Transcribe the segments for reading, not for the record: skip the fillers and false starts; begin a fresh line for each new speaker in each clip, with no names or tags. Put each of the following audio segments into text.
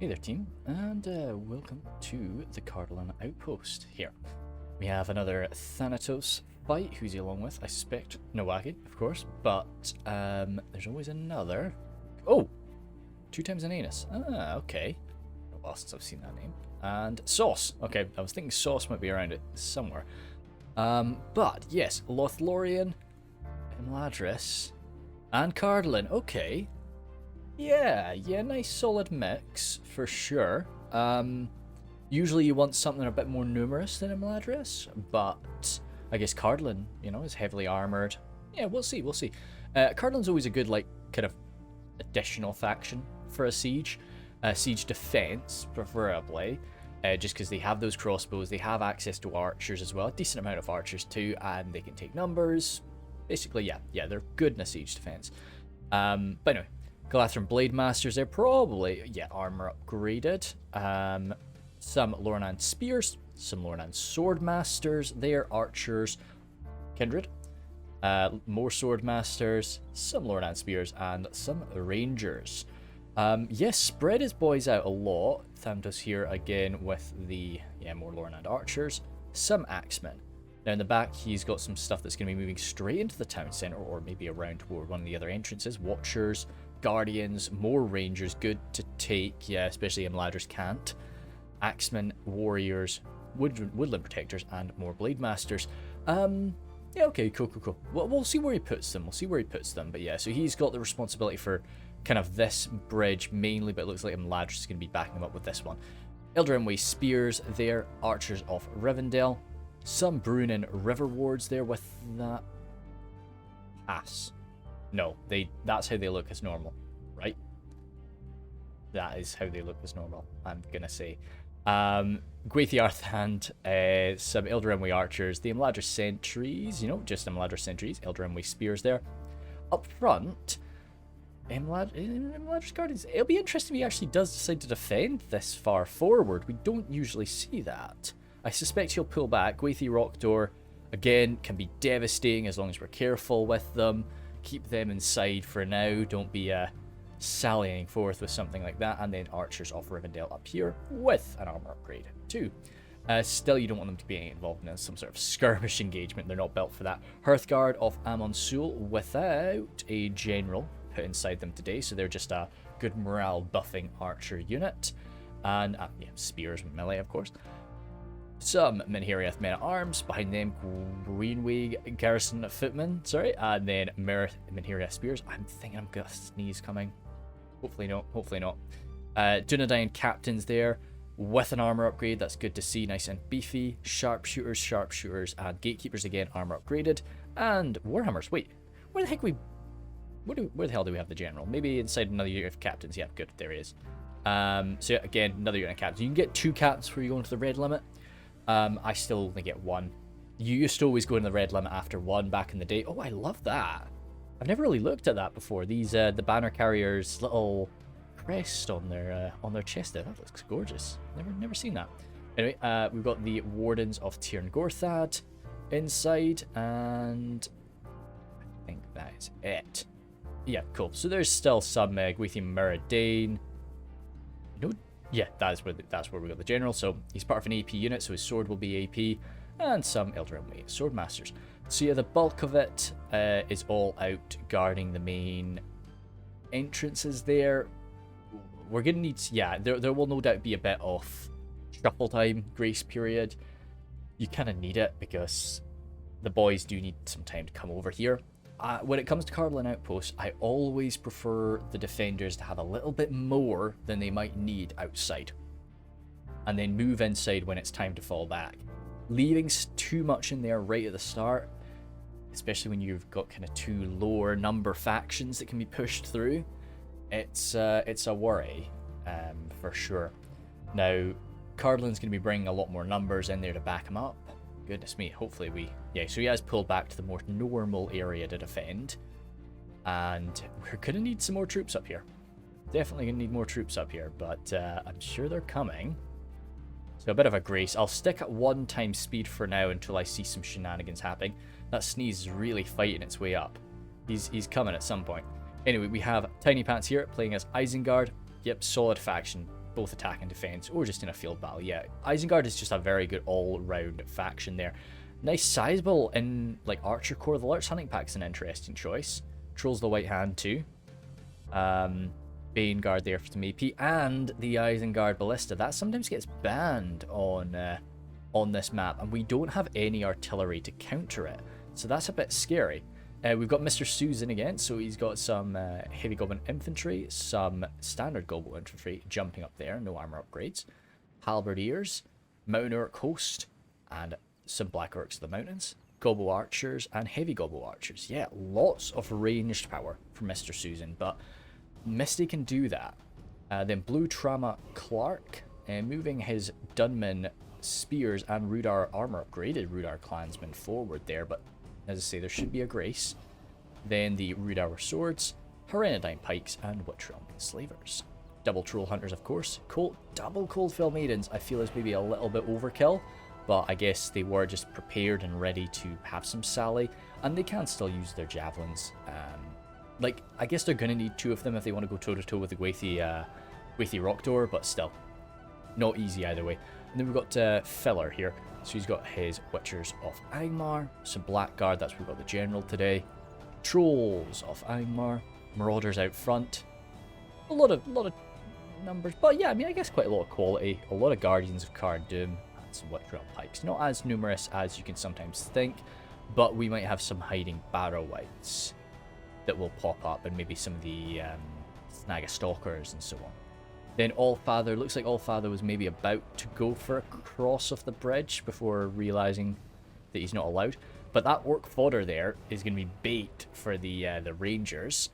Hey there team, and welcome to the Cardolan Outpost here. We have another Thanatos fight. Who's he along with? I suspect Nawagi, of course, but there's always another. Oh! 2 times an anus. Ah, okay. A while since I've seen that name. And Sauce. Okay, I was thinking Sauce might be around it somewhere. But yes, Lothlorien, Imladris, and Cardolan. Okay. Yeah, nice solid mix, for sure. Usually you want something a bit more numerous than Imladris, but I guess Cardolan, is heavily armoured. Yeah, we'll see. Cardolan's always a good, kind of additional faction for a siege. Siege defense, preferably, just because they have those crossbows, they have access to archers as well, a decent amount of archers too, and they can take numbers. Basically, yeah, they're good in a siege defense. But anyway, Galadhrim Blade Masters, they're probably, armor upgraded. Some Lornan Spears, some Lornan Sword Masters, they're archers. Kindred, more Sword Masters, some Lornan Spears, and some Rangers. Yes, spread his boys out a lot. Thanatos here again with the, more Lornan Archers, some Axemen. Now in the back, he's got some stuff that's going to be moving straight into the town centre, or maybe around toward one of the other entrances. Watchers, Guardians, more Rangers, good to take, especially Imladris can't. Axemen, Warriors, Woodland Protectors, and more Blade Masters. Okay, cool. Well, we'll see where he puts them. But yeah, so he's got the responsibility for kind of this bridge mainly, but it looks like Imladris is going to be backing him up with this one. Eldarinway Spears there, Archers of Rivendell. Some Brunnen River Wards there with that pass. No, that's how they look as normal, right? That is how they look as normal, I'm gonna say. Gwaithiarth and some Eldarinway Archers, the Imladris Sentries, just Imladris Sentries, Eldarinway Spears there. Up front, Imladris Guardians. It'll be interesting if he actually does decide to defend this far forward. We don't usually see that. I suspect he'll pull back. Gwathi Rhudaur, again, can be devastating as long as we're careful with them. Keep them inside for now. Don't be sallying forth with something like that. And then Archers of Rivendell up here with an armor upgrade too. Still, you don't want them to be involved in some sort of skirmish engagement. They're not built for that. Hearthguard of Amon Sul without a general put inside them today. So they're just a good morale buffing archer unit. And spears and melee, of course. Some Minheriath Men-at-Arms, behind them Greenway Garrison Footmen, and then Minheriath Spears. I'm thinking I'm gonna sneeze coming. Hopefully not. Dunedain Captains there, with an armor upgrade, that's good to see, nice and beefy. Sharpshooters, and Gatekeepers again, armor upgraded. And Warhammers, wait, where the hell do we have the General? Maybe inside another unit of Captains, yeah, good, there he is. So again, another unit of Captains. You can get 2 Captains before you go into the red limit. I still only get 1. You used to always go in the red limit after 1 back in the day. Oh, I love that. I've never really looked at that before. These the banner carriers' little crest on their chest there. That looks gorgeous. Never seen that. Anyway, we've got the Wardens of Tirn Gorthad inside, and I think that is it. Yeah, cool. So there's still some Gwathi Meridain. Yeah, that's where we got the General. So he's part of an AP unit, so his sword will be AP, and some Eldarinway Sword Masters. So yeah, the bulk of it is all out guarding the main entrances there. We're gonna need, there will no doubt be a bit of shuffle time, grace period. You kind of need it because the boys do need some time to come over here. When it comes to Cardolan Outpost, I always prefer the defenders to have a little bit more than they might need outside, and then move inside when it's time to fall back. Leaving too much in there right at the start, especially when you've got kind of 2 lower number factions that can be pushed through, it's a worry, for sure. Now, Cardolan's going to be bringing a lot more numbers in there to back him up. Goodness me, hopefully so he has pulled back to the more normal area to defend, and we're gonna need some more troops up here. Definitely gonna need more troops up here, but I'm sure they're coming. So a bit of a grace. I'll stick at 1 times speed for now until I see some shenanigans happening. That sneeze is really fighting its way up. He's coming at some point. Anyway, we have Tiny Pants here playing as Isengard. Yep, solid faction. both attack and defense, or just in a field battle. Yeah, Isengard is just a very good all-round faction there. Nice sizable in like Archer Corps. The Lurch Hunting Pack's an interesting choice. Trolls the White Hand too. Bane Guard there for some AP, and the Isengard Ballista. That sometimes gets banned on this map, and we don't have any artillery to counter it, so that's a bit scary. We've got Mr. Susan again, so he's got some heavy goblin infantry, some standard goblin infantry jumping up there, no armor upgrades, halberdiers, mountain orc host, and some black orcs of the mountains, gobbo archers, and heavy gobbo archers. Yeah, lots of ranged power from Mr. Susan, but Misty can do that. Then Blue Trauma Clark, moving his Dunman spears and Rhudaur armor upgraded Rhudaur clansmen forward there, but as I say, there should be a grace. Then the Rhudaur swords, Herenadine pikes, and Witchrealm enslavers. Double troll hunters, of course. Double Coldfell maidens, I feel is maybe a little bit overkill, but I guess they were just prepared and ready to have some sally, and they can still use their javelins. Like, I guess they're gonna need 2 of them if they want to go toe-to-toe with the Gwathi Rhudaur, but still, not easy either way. And then we've got Filler here. So he's got his Witchers of Angmar, some Blackguard, that's where we've got the General today. Trolls of Angmar, Marauders out front. A lot of numbers, but yeah, I mean, I guess quite a lot of quality. A lot of Guardians of Cardolan, and some Witchrealm pikes. Not as numerous as you can sometimes think, but we might have some hiding Barrow-wights that will pop up, and maybe some of the Snagga-stalkers and so on. Then Allfather, looks like Allfather was maybe about to go for a cross of the bridge before realizing that he's not allowed. But that orc fodder there is going to be bait for the rangers.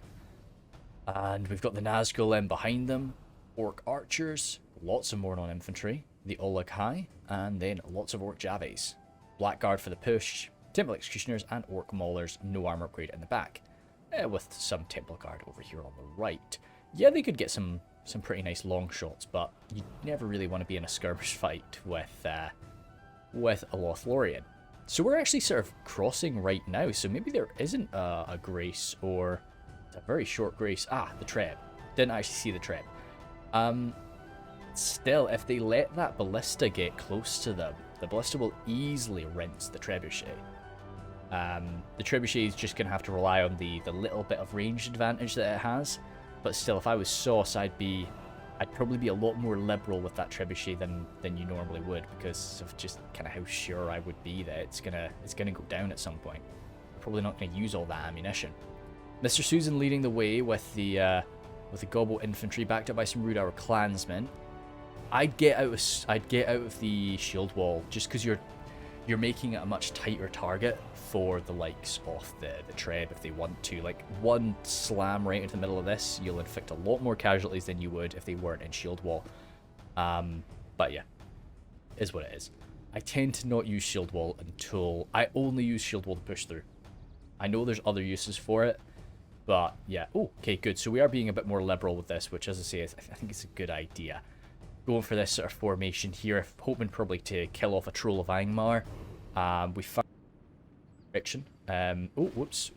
And we've got the Nazgul behind them, orc archers, lots of Mornon infantry, the Olaghai, and then lots of orc javes. Blackguard for the push, Temple Executioners, and orc maulers, no armor upgrade in the back. With some Temple Guard over here on the right. Yeah, they could get some pretty nice long shots, but you never really want to be in a skirmish fight with a Lothlorien. So we're actually sort of crossing right now, so maybe there isn't a grace, or it's a very short grace. Ah, the Treb. Didn't actually see the Treb. Still, if they let that Ballista get close to them, the Ballista will easily rinse the Trebuchet. The Trebuchet is just going to have to rely on the little bit of range advantage that it has. But still, if I was Sauce, I'd probably be a lot more liberal with that Trebuchet than you normally would, because of just kind of how sure I would be that it's gonna go down at some point. Probably not going to use all that ammunition. Mr. Susan leading the way with the Gobbo infantry, backed up by some Rhudaur clansmen. I'd get out of the shield wall, just because you're making it a much tighter target for the likes of the Treb if they want to. Like, one slam right into the middle of this, you'll inflict a lot more casualties than you would if they weren't in shield wall. But yeah, is what it is. I tend to not use shield wall until I only use shield wall to push through. I know there's other uses for it, but yeah. Oh, okay, good. So we are being a bit more liberal with this, which, as I say, I think it's a good idea. Going for this sort of formation here, hoping probably to kill off a Troll of Angmar. We found direction. Oh, whoops.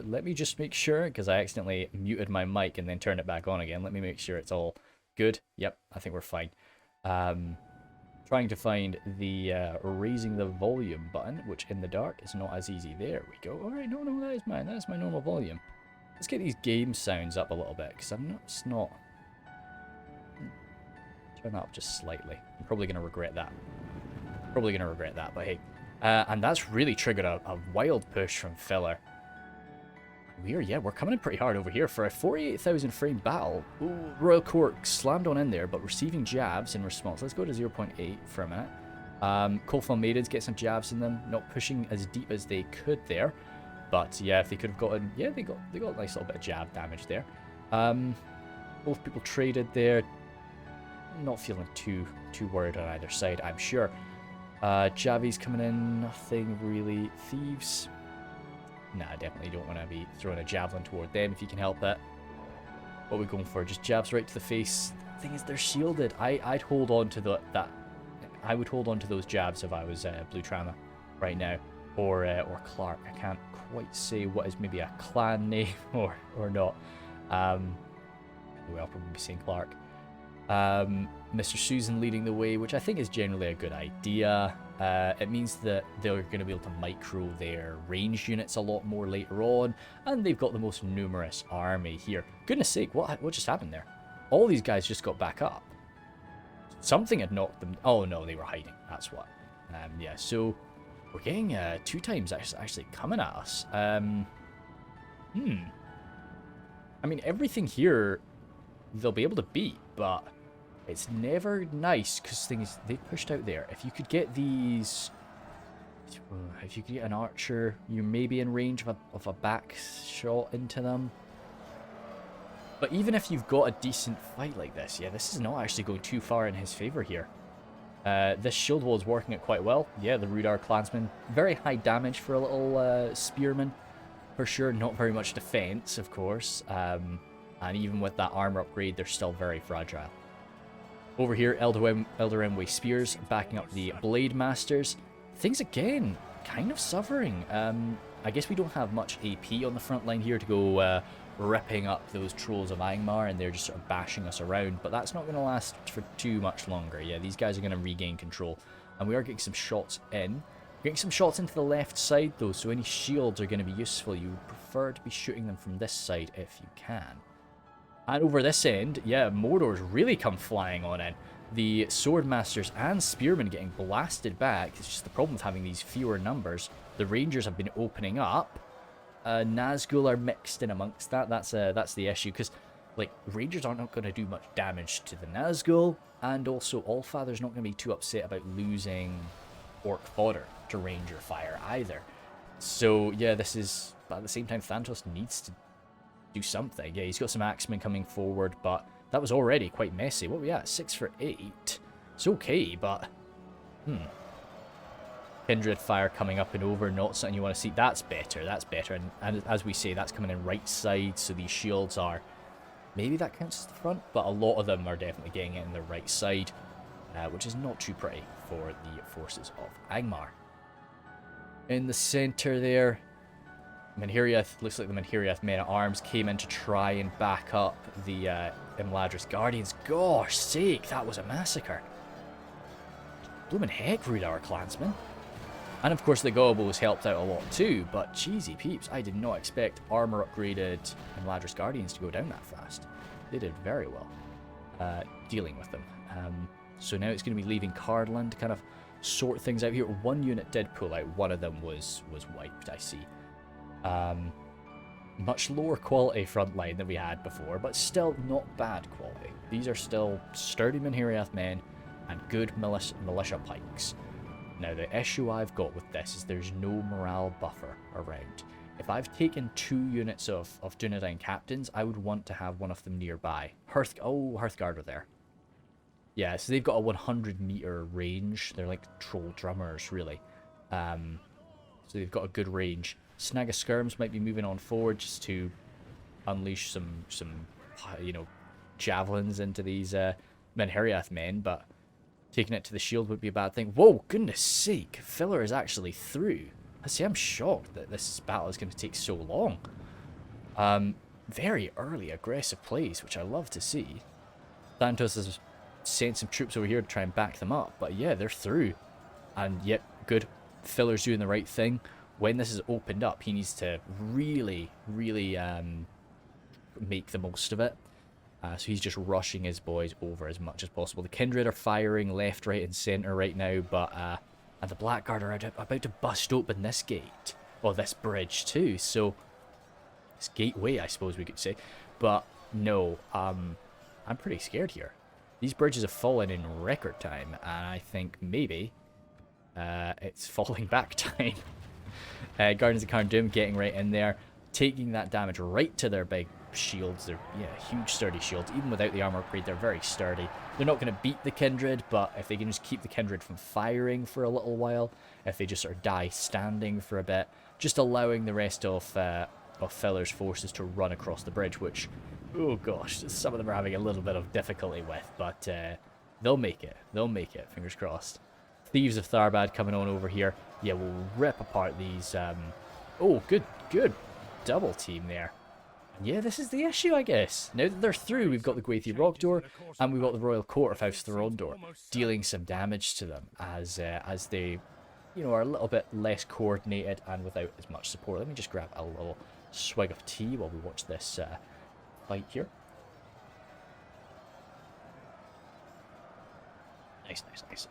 Let me just make sure, because I accidentally muted my mic and then turned it back on again. Let me make sure it's all good. Yep, I think we're fine. Trying to find the raising the volume button, which in the dark is not as easy. There we go. All right, no, that is my normal volume. Let's get these game sounds up a little bit, because it's not. Turn that up just slightly. I'm probably going to regret that. But hey. And that's really triggered a wild push from Filler. We're coming in pretty hard over here for a 48,000 frame battle. Ooh, Royal Cork slammed on in there, but receiving jabs in response. Let's go to 0.8 for a minute. Coldfell Maidens get some jabs in them, not pushing as deep as they could there. But yeah, if they could have gotten, yeah, they got a nice little bit of jab damage there. Both people traded there. Not feeling too worried on either side, I'm sure. Javi's coming in, nothing really. Thieves. Nah, definitely don't want to be throwing a javelin toward them if you can help it. What are we going for? Just jabs right to the face. The thing is, they're shielded. I'd hold on to that. I would hold on to those jabs if I was Blue Trauma right now, or Clark. I can't quite say what is maybe a clan name or not. I'll probably be saying Clark. Mr. Susan leading the way, which I think is generally a good idea. It means that they're going to be able to micro their ranged units a lot more later on, and they've got the most numerous army here. Goodness sake, what just happened there? All these guys just got back up. Something had knocked them... Oh no, they were hiding, that's what. Yeah, so we're getting 2 times actually coming at us. I mean, everything here they'll be able to beat, but it's never nice because things they pushed out there. If you could get these, if you could get an archer, you may be in range of a back shot into them. But even if you've got a decent fight like this, yeah, this is not actually going too far in his favor here. This shield wall is working it quite well. Yeah, the Rhudaur clansman, very high damage for a little spearman, for sure. Not very much defense, of course. And even with that armor upgrade, they're still very fragile. Over here, Elder Emway Spears backing up the Blade Masters. Things again, kind of suffering. I guess we don't have much AP on the front line here to go ripping up those Trolls of Angmar, and they're just sort of bashing us around. But that's not going to last for too much longer. Yeah, these guys are going to regain control. And we are getting some shots in. Getting some shots into the left side, though, so any shields are going to be useful. You would prefer to be shooting them from this side if you can. And over this end, yeah, Mordor's really come flying on in. The Swordmasters and Spearmen getting blasted back. It's just the problem with having these fewer numbers. The Rangers have been opening up. Nazgul are mixed in amongst that. That's the issue, because like Rangers are not going to do much damage to the Nazgul, and also Allfather's not going to be too upset about losing Orc fodder to Ranger fire either. So yeah, this is. But at the same time, Thanatos needs to do something. Yeah, he's got some axemen coming forward, but that was already quite messy. What are we at? 6 for 8. It's okay, but Kindred fire coming up and over, not something you want to see. That's better. That's better. And as we say, that's coming in right side, so these shields are... Maybe that counts as the front, but a lot of them are definitely getting it in the right side, which is not too pretty for the forces of Angmar. In the center there, Menhiriath, looks like the Menhiriath men-at-arms came in to try and back up the Imladris Guardians. Gosh sake, that was a massacre. Bloomin' heck, Rhudaur clansmen. And of course the Gobos helped out a lot too, but cheesy peeps, I did not expect armor-upgraded Imladris Guardians to go down that fast. They did very well dealing with them. So now it's going to be leaving Cardolan to kind of sort things out here. One unit did pull out, one of them was wiped, I see. Much lower quality front line than we had before, but still not bad quality. These are still sturdy Menhiriath men and good militia pikes. Now the issue I've got with this is there's no morale buffer around. If I've taken 2 units of Dunedain captains, I would want to have one of them nearby. Hearthguard are there. Yeah, so they've got a 100-meter range. They're like troll drummers, really. So they've got a good range. Snag of Skirms might be moving on forward just to unleash some javelins into these Menhiriath men, but taking it to the shield would be a bad thing. Whoa, goodness sake, Filler is actually through. I see, I'm shocked that this battle is going to take so long. Very early aggressive plays, which I love to see. Thanatos has sent some troops over here to try and back them up, but yeah, they're through. And yet, good. Filler's doing the right thing. When this is opened up, he needs to really make the most of it. So he's just rushing his boys over as much as possible. The Kindred are firing left, right, and centre right now, but and the Blackguard are about to bust open this gate, or this bridge too. So this gateway, I suppose we could say. But no, I'm pretty scared here. These bridges have fallen in record time, and I think maybe it's falling back time. Guardians of Cardolan getting right in there, taking that damage right to their big shields. They're huge sturdy shields. Even without the armor upgrade, they're very sturdy. They're not going to beat the Kindred, but if they can just keep the Kindred from firing for a little while, if they just sort of die standing for a bit, just allowing the rest of Filler's forces to run across the bridge, which, oh gosh, some of them are having a little bit of difficulty with, but they'll make it. They'll make it, fingers crossed. Thieves of Tharbad coming on over here. Yeah, we'll rip apart these... oh, good double team there. Yeah, this is the issue, I guess. Now that they're through, we've got the Gwathi Rhudaur and we've got the Royal Court of House Thorondor dealing some damage to them as they, you know, are a little bit less coordinated and without as much support. Let me just grab a little swig of tea while we watch this fight here. Nice, nice, nice.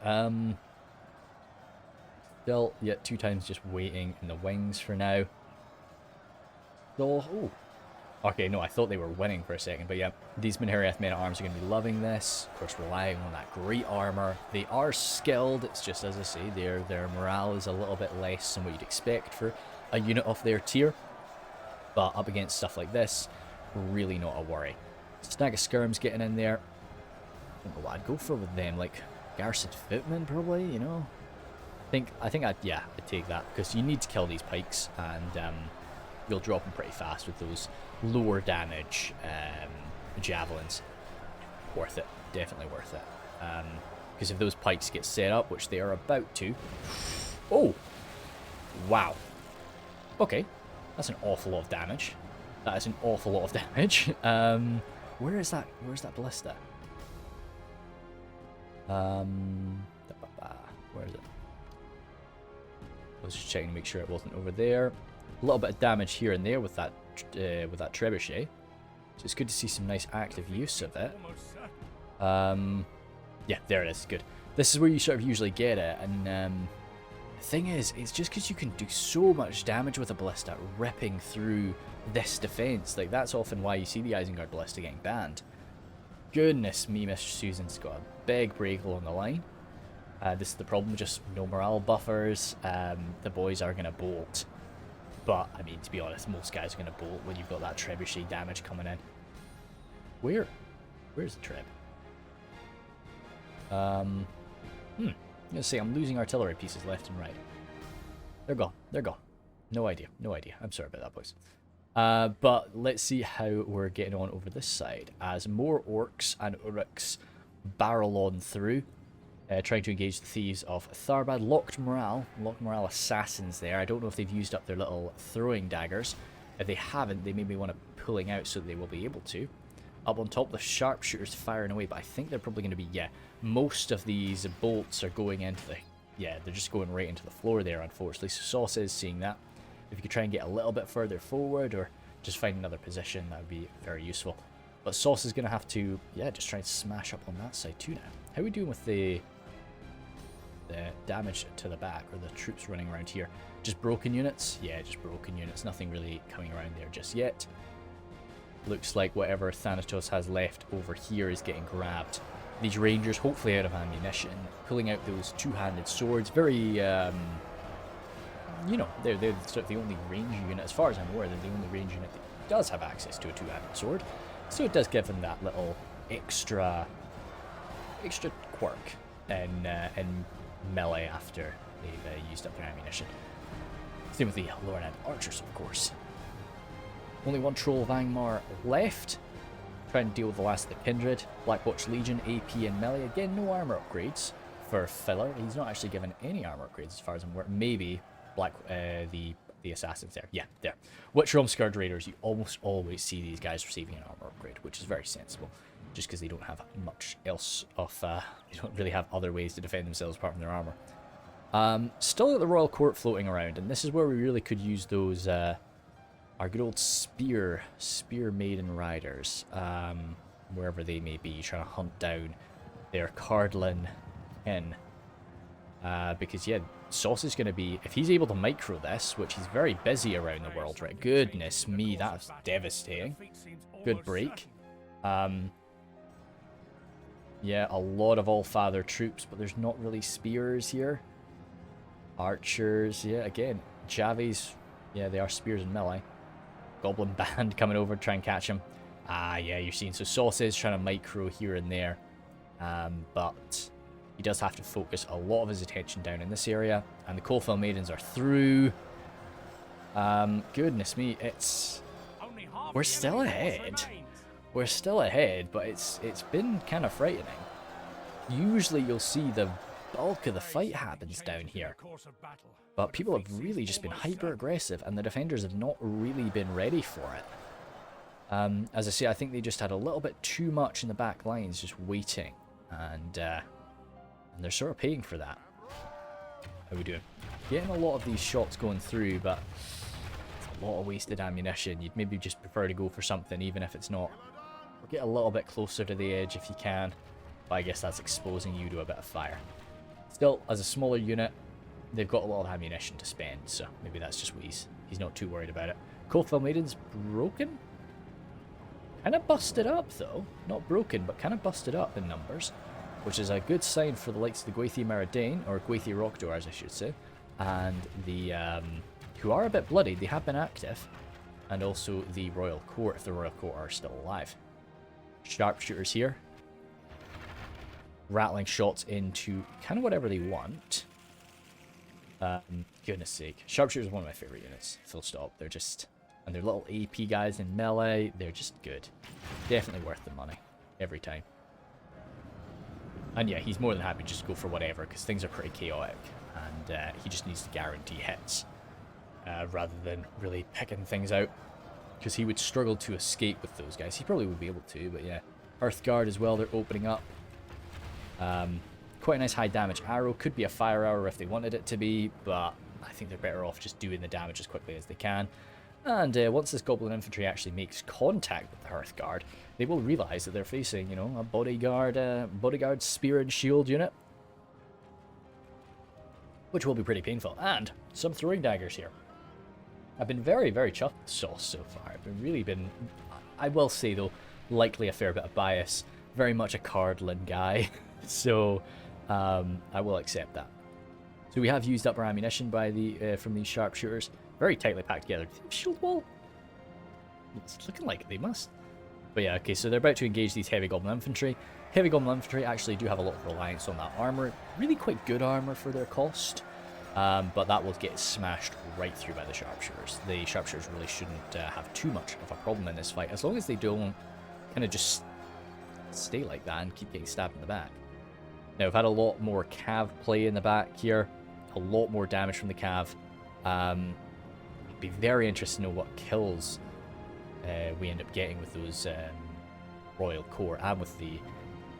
Still, yeah, 2 times just waiting in the wings for now. So, oh. Okay, no, I thought they were winning for a second, but yeah, these Minheriath men-at-arms are going to be loving this. Of course, relying on that great armor. They are skilled, it's just, as I say, their morale is a little bit less than what you'd expect for a unit of their tier. But up against stuff like this, really not a worry. Snag of Skirm's getting in there. I don't know what I'd go for with them, like Garrison Footman, probably, you know? I think I'd take that, because you need to kill these pikes, and you'll drop them pretty fast with those lower damage javelins. Worth it, definitely worth it. Because if those pikes get set up, which they are about to. Oh, wow. Okay, that's an awful lot of damage. That is an awful lot of damage. Where is that? Where's that ballista? Where is it? I was just checking to make sure it wasn't over there. A little bit of damage here and there with that trebuchet, so it's good to see some nice active use of it. Yeah, there it is. Good. This is where you sort of usually get it, and the thing is, it's just because you can do so much damage with a ballista ripping through this defense. Like, that's often why you see the Isengard ballista getting banned. Goodness me, Mr. Susan's got a big break along the line. This is the problem, just no morale buffers. The boys are going to bolt. But, I mean, to be honest, most guys are going to bolt when you've got that trebuchet damage coming in. Where's the treb? I'm going to say I'm losing artillery pieces left and right. They're gone. They're gone. No idea. No idea. I'm sorry about that, boys. But let's see how we're getting on over this side. As more Orcs and Uruks barrel on through. Trying to engage the thieves of Tharbad. Locked morale assassins there. I don't know if they've used up their little throwing daggers. If they haven't, they maybe want to pulling out so they will be able to. Up on top, the sharpshooters firing away, but I think they're probably going to be, most of these bolts are going into the, they're just going right into the floor there, unfortunately. So Sauce is seeing that. If you could try and get a little bit further forward or just find another position, that would be very useful. But Sauce is going to have to, just try and smash up on that side too now. How are we doing with the damage to the back, or the troops running around here? Just broken units? Yeah, just broken units. Nothing really coming around there just yet. Looks like whatever Thanatos has left over here is getting grabbed. These rangers, hopefully out of ammunition, pulling out those two-handed swords. Very, they're sort of the only range unit, as far as I'm aware, they're the only range unit that does have access to a two-handed sword. So it does give them that little extra quirk in melee after they've used up their ammunition. Same with the Lothlorien archers, of course. Only one troll of Angmar left. Trying to deal with the last of the Kindred. Blackwatch Legion, AP and melee. Again, no armor upgrades for Filler. He's not actually given any armor upgrades as far as I'm aware. Maybe the assassins there. Yeah, there. Witch Realm Scourge Raiders, you almost always see these guys receiving an armor upgrade, which is very sensible. Just because they don't have much else of, they don't really have other ways to defend themselves apart from their armor. Still at the Royal Court floating around, and this is where we really could use those, our good old spear maiden riders, wherever they may be, trying to hunt down their Cardolan kin. Because, Sauce is going to be, if he's able to micro this, which he's very busy around the world, right? Goodness me, that's devastating. Good break. Yeah, a lot of All-Father troops, but there's not really spears here. Archers, again, Javies, they are spears and melee. Goblin Band coming over to try and catch him. You're seeing, so Sauce is trying to micro here and there, but he does have to focus a lot of his attention down in this area, and the Coalfell Maidens are through. Goodness me, we're still ahead. We're still ahead, but it's been kind of frightening. Usually you'll see the bulk of the fight happens down here, but people have really just been hyper aggressive, and the defenders have not really been ready for it. As I say, I think they just had a little bit too much in the back lines, just waiting, and they're sort of paying for that. How are we doing? Getting a lot of these shots going through, but it's a lot of wasted ammunition. You'd maybe just prefer to go for something, even if it's not. Or get a little bit closer to the edge if you can, but I guess that's exposing you to a bit of fire. Still, as a smaller unit, they've got a lot of ammunition to spend, so maybe that's just what he's not too worried about it. Coalfell Maiden's broken? Kind of busted up, though. Not broken, but kind of busted up in numbers, which is a good sign for the likes of the Gwathi Maraudane, or Gwathi Rhudaur, as I should say, and the, who are a bit bloodied. They have been active, and also the Royal Court, if the Royal Court are still alive. Sharpshooters here. Rattling shots into kind of whatever they want. Goodness sake. Sharpshooters are one of my favorite units. Full stop. They're just... And they're little AP guys in melee. They're just good. Definitely worth the money. Every time. And yeah, he's more than happy just to go for whatever, because things are pretty chaotic. And he just needs to guarantee hits. Rather than really picking things out. Because he would struggle to escape with those guys. He probably would be able to, but yeah. Hearthguard as well, they're opening up. Quite a nice high damage arrow. Could be a fire arrow if they wanted it to be, but I think they're better off just doing the damage as quickly as they can. And once this Goblin Infantry actually makes contact with the Hearthguard, they will realise that they're facing, you know, a bodyguard spear and shield unit. Which will be pretty painful. And some throwing daggers here. I've been very, very chuffed with Sauce so far. I've really been, I will say though, likely a fair bit of bias. Very much a Cardolan guy. So, I will accept that. So we have used up our ammunition by the from these sharpshooters. Very tightly packed together. Do they have shield wall? It's looking like they must. But yeah, okay, so they're about to engage these heavy goblin infantry. Heavy goblin infantry actually do have a lot of reliance on that armor. Really quite good armor for their cost. But that will get smashed right through by the sharpshooters. The sharpshooters really shouldn't have too much of a problem in this fight, as long as they don't kind of just stay like that and keep getting stabbed in the back. Now, we've had a lot more cav play in the back here. A lot more damage from the cav. It'd be very interesting to know what kills we end up getting with those Royal Court and with the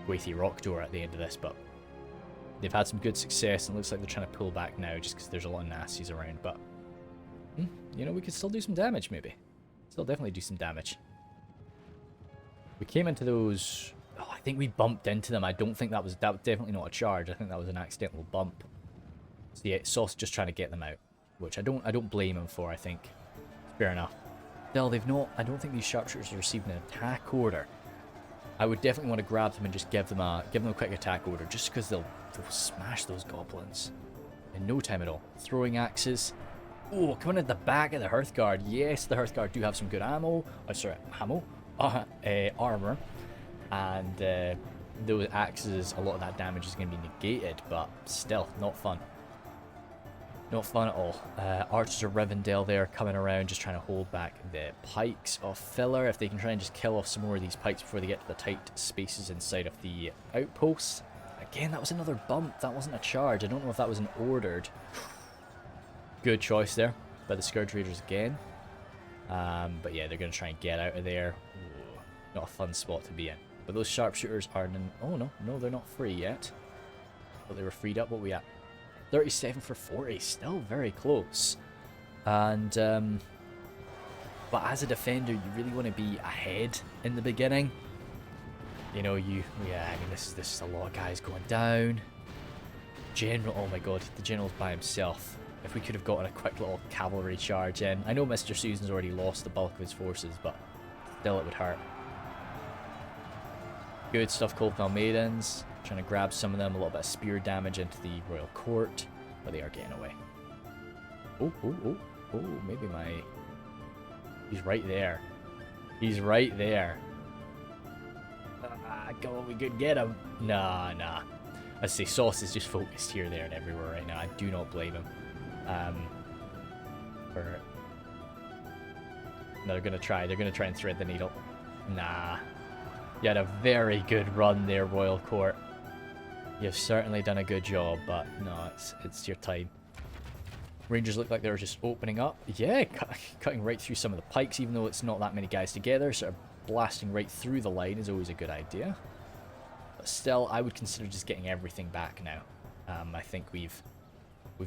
Gwathi Rhudaur at the end of this, but they've had some good success, and it looks like they're trying to pull back now just because there's a lot of nasties around, but you know, we could still do some damage, maybe. Still definitely do some damage. We came into those... Oh, I think we bumped into them. I don't think that was definitely not a charge. I think that was an accidental bump. So yeah, Sauce just trying to get them out, which I don't blame him for. I think fair enough. Still, they've not. I don't think these sharpshooters have received an attack order. I would definitely want to grab them and just give them a quick attack order, just because they'll smash those goblins in no time at all. Throwing axes. Oh, coming at the back of the Hearthguard. Yes, the Hearthguard do have some good ammo. Oh, sorry, armor. And those axes, a lot of that damage is going to be negated, but still, not fun. Not fun at all. Archers of Rivendell there coming around, just trying to hold back the pikes of filler. If they can try and just kill off some more of these pikes before they get to the tight spaces inside of the outposts. Again, that was another bump. That wasn't a charge. I don't know if that was an ordered. Good choice there by the Scourge Raiders again. But yeah, they're going to try and get out of there. Ooh, not a fun spot to be in. But those sharpshooters are... Oh, no, they're not free yet. But they were freed up. What are we at? 37 for 40. Still very close. And, but as a defender, you really want to be ahead in the beginning. You know, yeah, I mean, this is a lot of guys going down. General, oh my god, the general's by himself. If we could have gotten a quick little cavalry charge in. I know Mr. Susan's already lost the bulk of his forces, but still it would hurt. Good stuff, Coalfell Maidens. Trying to grab some of them, a little bit of spear damage into the Royal Court, but they are getting away. Oh, maybe my... He's right there. He's right there. Go on, we could get him. Nah. I say Sauce is just focused here, there, and everywhere right now. I do not blame him. No, they're gonna try and thread the needle. Nah. You had a very good run there, Royal Court. You've certainly done a good job, but no, it's your time. Rangers look like they're just opening up. Yeah, cutting right through some of the pikes, even though it's not that many guys together. Sort of blasting right through the line is always a good idea. But still, I would consider just getting everything back now. I think we've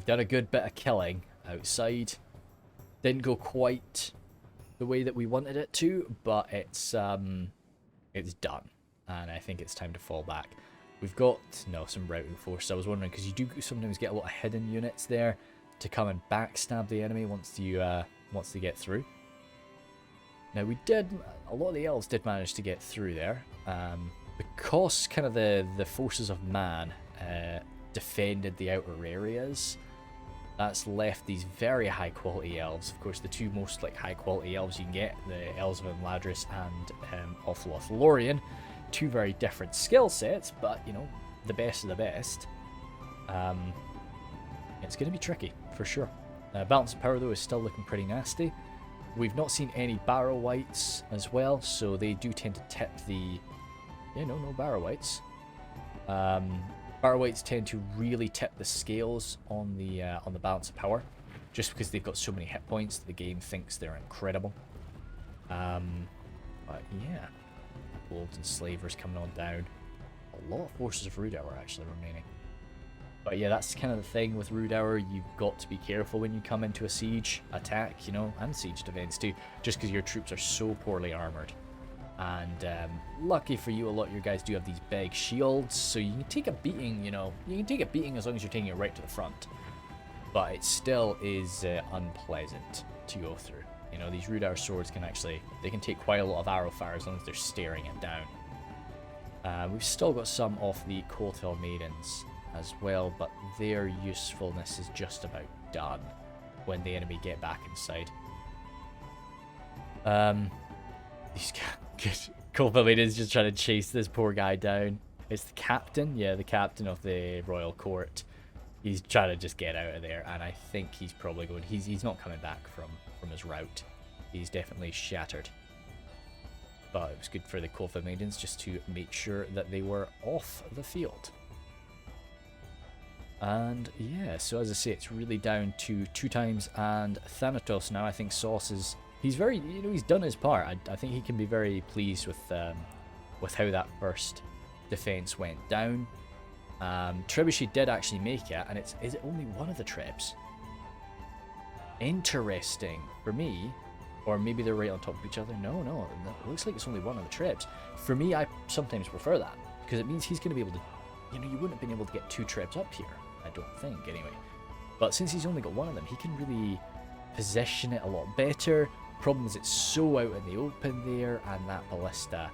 done a good bit of killing outside. Didn't go quite the way that we wanted it to, but it's done. And I think it's time to fall back. We've got, no, some routing force. I was wondering, because you do sometimes get a lot of hidden units there to come and backstab the enemy once they get through. Now a lot of the elves did manage to get through there, because kind of the forces of man defended the outer areas. That's left these very high quality elves. Of course, the two most high quality elves you can get, the elves of Imladris and of Lothlorien, two very different skill sets, but you know, the best of the best. It's going to be tricky, for sure. Balance of power, though, is still looking pretty nasty. We've not seen any barrow wights as well, so they do tend to tip the... Yeah, no barrow wights. Barrow wights tend to really tip the scales on the balance of power, just because they've got so many hit points that the game thinks they're incredible. But yeah, wolves and slavers coming on down. A lot of forces of Rhudaur actually remaining. But yeah, that's kind of the thing with Rhudaur. You've got to be careful when you come into a siege attack, you know, and siege defense too, just because your troops are so poorly armored. And lucky for you, a lot of your guys do have these big shields, so you can take a beating, you know, you can take a beating as long as you're taking it right to the front. But it still is unpleasant to go through. You know, these Rhudaur swords can actually, they can take quite a lot of arrow fire as long as they're staring it down. We've still got some of the Courtail Maidens as well, but their usefulness is just about done when the enemy get back inside. These Courtail Maidens just trying to chase this poor guy down. It's the captain, yeah, the captain of the royal court. He's trying to just get out of there, and I think he's probably going. He's not coming back from his route. He's definitely shattered. But it was good for the Courtail Maidens just to make sure that they were off the field. And yeah, so as I say, it's really down to 2 times and Thanatos now. I think Sauce is, he's very, you know, he's done his part. I think he can be very pleased with how that first defense went down. Trebuchet did actually make it, and is it only one of the trebs? Interesting for me, or maybe they're right on top of each other. No, it looks like it's only one of the trebs. For me, I sometimes prefer that, because it means he's going to be able to, you know, you wouldn't have been able to get 2 trebs up here, I don't think, anyway. But since he's only got one of them, he can really position it a lot better. Problem is, it's so out in the open there, and that ballista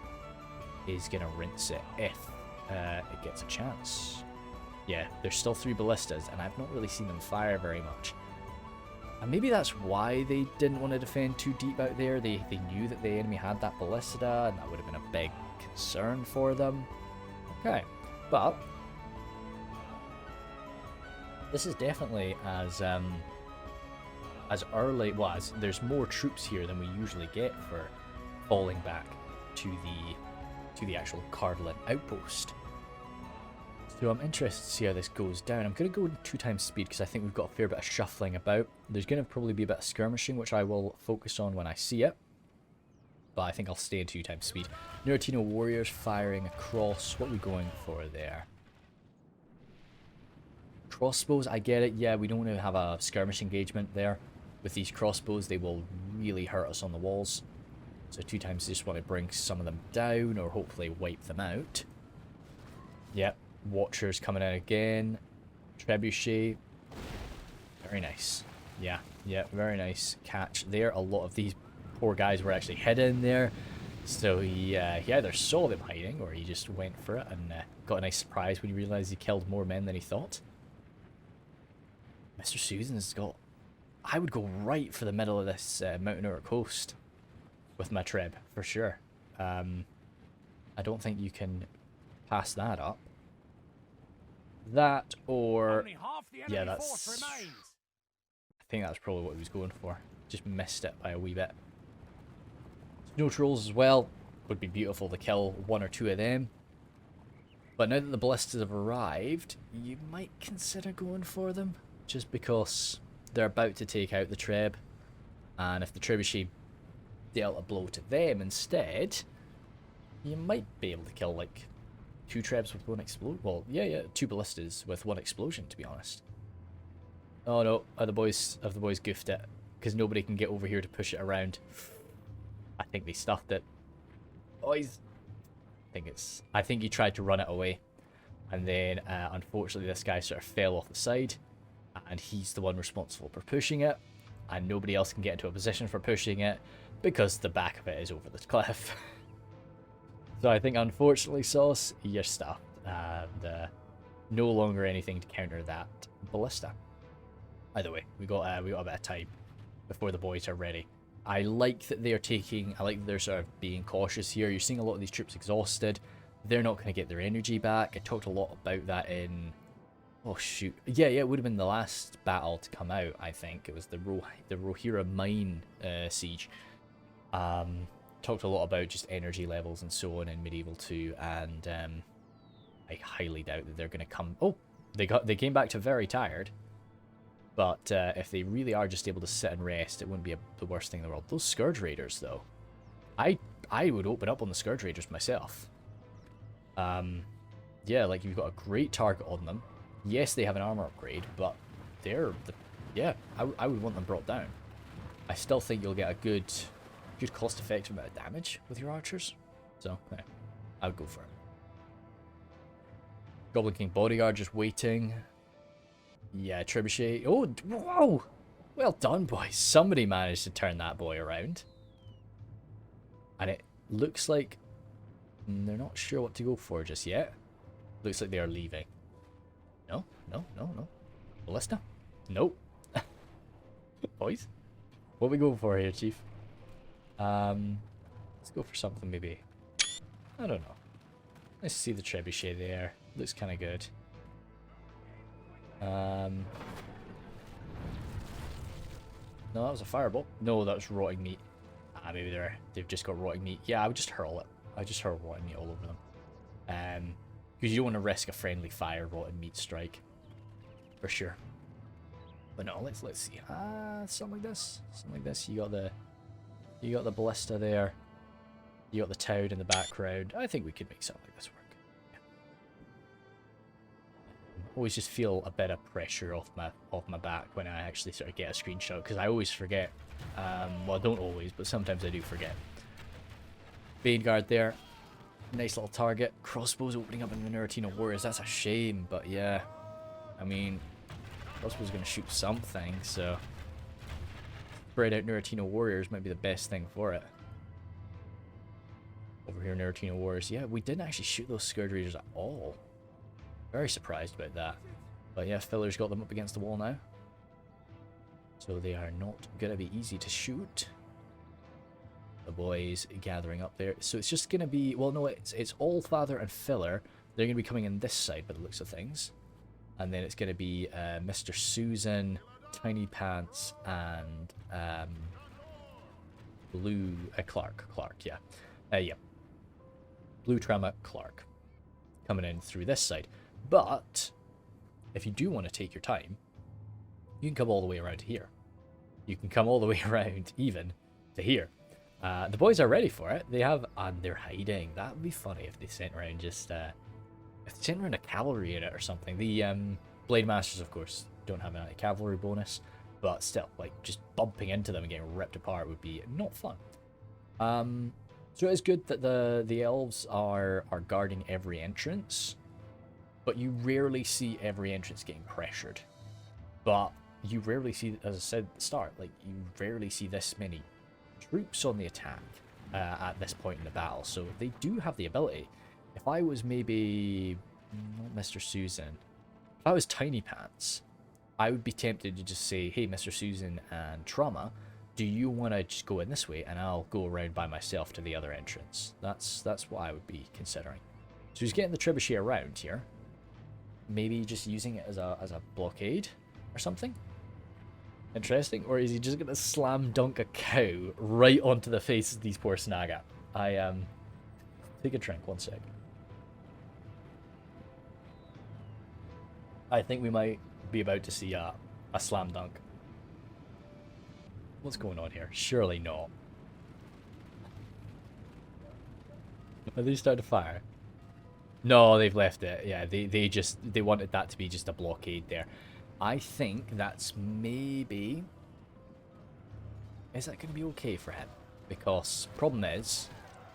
is going to rinse it if it gets a chance. Yeah, there's still 3 ballistas, and I've not really seen them fire very much. And maybe that's why they didn't want to defend too deep out there. They knew that the enemy had that ballista, and that would have been a big concern for them. Okay, but this is definitely as early, well, as there's more troops here than we usually get for falling back to the actual Cardolan outpost. So I'm interested to see how this goes down. I'm going to go 2 times speed because I think we've got a fair bit of shuffling about. There's going to probably be a bit of skirmishing, which I will focus on when I see it. But I think I'll stay in 2 times speed. Nuritino warriors firing across. What are we going for there? Crossbows, I get it. Yeah, we don't want to have a skirmish engagement there. With these crossbows, they will really hurt us on the walls. So 2 times, just want to bring some of them down or hopefully wipe them out. Yep. Watchers coming in again. Trebuchet. Very nice. Yeah, very nice catch there. A lot of these poor guys were actually hidden there. So he either saw them hiding or he just went for it and got a nice surprise when he realized he killed more men than he thought. Mr. Susan's got... I would go right for the middle of this Mountain Orc coast with my Treb, for sure. I don't think you can pass that up. That or... yeah, that's... I think that's probably what he was going for. Just missed it by a wee bit. Snow trolls as well. Would be beautiful to kill 1 or 2 of them. But now that the ballistas have arrived, you might consider going for them. Just because they're about to take out the Treb, and if the Trebuchet dealt a blow to them instead, you might be able to kill like 2 Trebs with 1 explosion. Well, yeah, 2 ballistas with 1 explosion, to be honest. Oh no, have the boys goofed it because nobody can get over here to push it around. I think they stuffed it. Boys, I think he tried to run it away, and then unfortunately this guy sort of fell off the side, and he's the one responsible for pushing it, and nobody else can get into a position for pushing it because the back of it is over the cliff. So I think unfortunately, Sauce, you're stuffed, and no longer anything to counter that ballista. Either way, we got a bit of time before the boys are ready. I like that they're sort of being cautious here. You're seeing a lot of these troops exhausted. They're not going to get their energy back. I talked a lot about that in... Oh, shoot. Yeah, it would have been the last battle to come out, I think. It was the Rohirrim Mine siege. Talked a lot about just energy levels and so on in Medieval 2, and I highly doubt that they're going to come... Oh, they came back to very tired. But if they really are just able to sit and rest, it wouldn't be the worst thing in the world. Those Scourge Raiders, though. I would open up on the Scourge Raiders myself. Yeah, like, you've got a great target on them. Yes, they have an armor upgrade, but yeah, I would want them brought down. I still think you'll get a good cost-effective amount of damage with your archers. So, yeah, I would go for it. Goblin King Bodyguard just waiting. Yeah, Trebuchet. Oh, whoa! Well done, boys. Somebody managed to turn that boy around. And it looks like they're not sure what to go for just yet. Looks like they are leaving. No. Ballista? Nope. Boys? What are we going for here, Chief? Let's go for something maybe... I don't know. Let's see the Trebuchet there. Looks kind of good. No, that was a firebolt. No, that was rotting meat. Maybe they've just got rotting meat. Yeah, I would just hurl it. I would just hurl rotting meat all over them. Because you don't want to risk a friendly fire rotting meat strike. For sure. But no, let's see. Something like this. Something like this. You got the ballista there. You got the toad in the background. I think we could make something like this work. Always just feel a bit of pressure off my back when I actually sort of get a screenshot, because I always forget. Well, I don't always, but sometimes I do forget. Vanguard there, nice little target. Crossbows opening up in the Nuretino Warriors. That's a shame, but yeah, I mean, crossbows going to shoot something, so spread out Nuretino Warriors might be the best thing for it. Over here, Nuretino Warriors. Yeah, we didn't actually shoot those Scourge Raiders at all. Very surprised about that. But yeah, Filler's got them up against the wall now. So they are not going to be easy to shoot. The boys gathering up there. So it's just going to be... Well, no, it's Allfather and Filler. They're going to be coming in this side by the looks of things. And then it's going to be Mr. Susan, Tiny Pants, and Blue... Clark, yeah. Yeah. Blue Trauma, Clark. Coming in through this side. But if you do want to take your time, you can come all the way around to here. You can come all the way around even to here. The boys are ready for it. They have, and they're hiding. That would be funny if they sent around just, if they sent around a cavalry unit or something. The Blade Masters, of course, don't have a cavalry bonus, but still, like, just bumping into them and getting ripped apart would be not fun. So it's good that the elves are guarding every entrance, but you rarely see every entrance getting pressured. But you rarely see, as I said at the start, like, you rarely see this many troops on the attack at this point in the battle. So they do have the ability. If I was maybe not Mr. Susan, if I was Tiny Pants, I would be tempted to just say, hey, Mr. Susan and Trauma, do you want to just go in this way and I'll go around by myself to the other entrance? That's what I would be considering. So he's getting the Trebuchet around here. Maybe just using it as a blockade or something. Interesting. Or is he just going to slam dunk a cow right onto the face of these poor Snaga? Take a drink, one sec. I think we might be about to see a slam dunk. What's going on here? Surely not. Are they starting to fire? No, they've left it. Yeah, they wanted that to be just a blockade there. I think that's maybe... Is that going to be okay for him? Because problem is,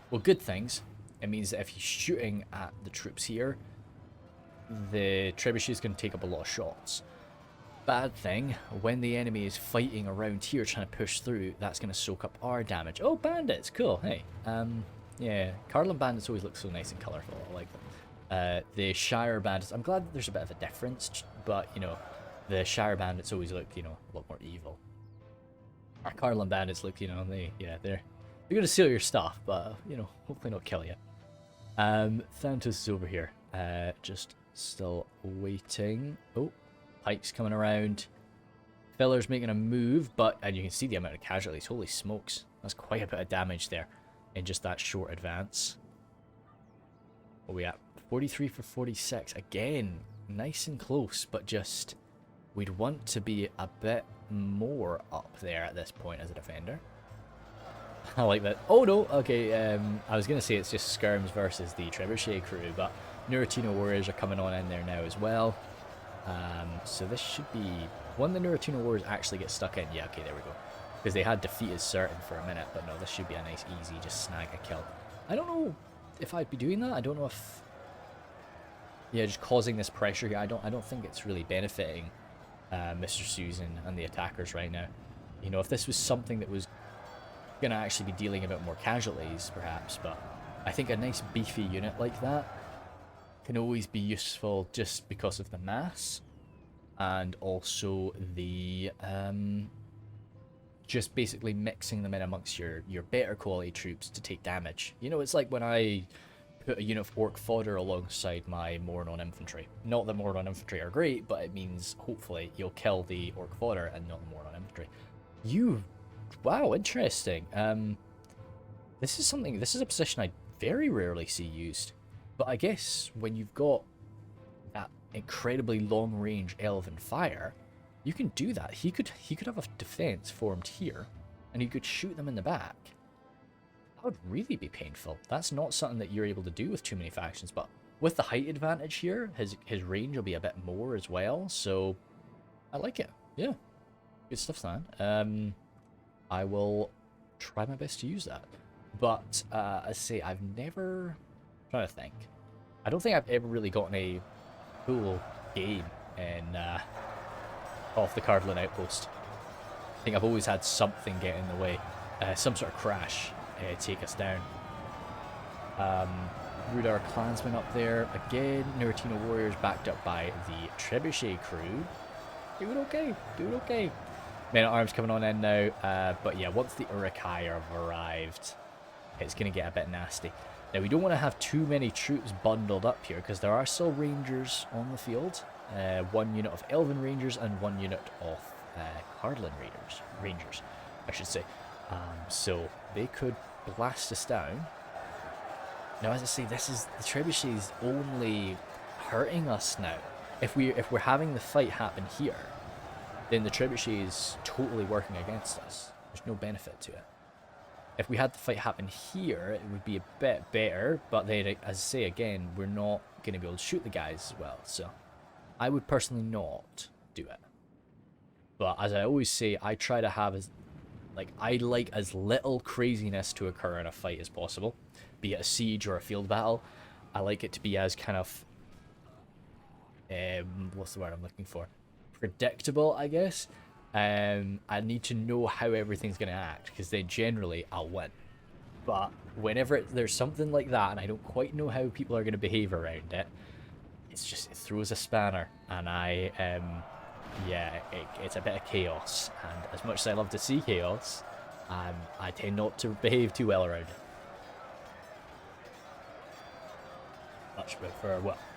well, good things. It means that if he's shooting at the troops here, the trebuchet is going to take up a lot of shots. Bad thing, when the enemy is fighting around here trying to push through, that's going to soak up our damage. Oh, bandits, cool. Hey, yeah, Cardolan bandits always look so nice and colourful. I like them. The Shire bandits, I'm glad that there's a bit of a difference, but you know, the Shire bandits always look, you know, a lot more evil. Our Cardolan bandits look, you know, they're gonna steal your stuff, but you know, hopefully not kill you. Thanatos is over here, just still waiting. Oh, Pike's coming around. Filler's making a move, and you can see the amount of casualties. Holy smokes, that's quite a bit of damage there in just that short advance. What are we at? 43 for 46. Again, nice and close, but just we'd want to be a bit more up there at this point as a defender. I like that. Oh no, okay, I was going to say it's just skirms versus the trebuchet crew, but Nuritino warriors are coming on in there now as well. So this should be... One of the Nuritino warriors actually gets stuck in. Yeah, okay, there we go. Because they had defeated certain for a minute, but no, this should be a nice, easy, just snag a kill. I don't know if I'd be doing that. I don't know if... Yeah, just causing this pressure here. I don't think it's really benefiting Mr. Susan and the attackers right now. You know, if this was something that was going to actually be dealing a bit more casualties, perhaps, but I think a nice beefy unit like that can always be useful just because of the mass and also the just basically mixing them in amongst your better quality troops to take damage. You know, it's like when I put a unit of Orc fodder alongside my Mordor infantry. Not that Mordor infantry are great, but it means hopefully you'll kill the Orc fodder and not the Mordor infantry. Wow, interesting. This is a position I very rarely see used. But I guess when you've got that incredibly long range elven fire, you can do that. He could have a defense formed here, and he could shoot them in the back. That would really be painful. That's not something that you're able to do with too many factions, but with the height advantage here, his range will be a bit more as well, so I like it. Yeah. Good stuff, Stan. I will try my best to use that. But, as I say, I'm trying to think. I don't think I've ever really gotten a full game in, off the Cardolan Outpost. I think I've always had something get in the way. Some sort of crash take us down. Rhudaur clansmen up there. Again, Nuritino warriors backed up by the trebuchet crew. Doing okay. Men at arms coming on in now. But yeah, once the Urukai have arrived, it's going to get a bit nasty. Now, we don't want to have too many troops bundled up here because there are still rangers on the field. One unit of Elven Rangers and one unit of Cardolan Rangers, I should say. So they could blast us down. Now, as I say, the trebuchet is only hurting us now. If we're having the fight happen here, then the trebuchet is totally working against us. There's no benefit to it. If we had the fight happen here, it would be a bit better, but then, as I say again, we're not going to be able to shoot the guys as well, so I would personally not do it. But as I always say, I try to have I like as little craziness to occur in a fight as possible, be it a siege or a field battle. I like it to be as kind of, what's the word I'm looking for? Predictable, I guess. I need to know how everything's going to act, because then generally I'll win. But whenever there's something like that and I don't quite know how people are going to behave around it, it throws a spanner, and it's a bit of chaos. And as much as I love to see chaos, I tend not to behave too well around it.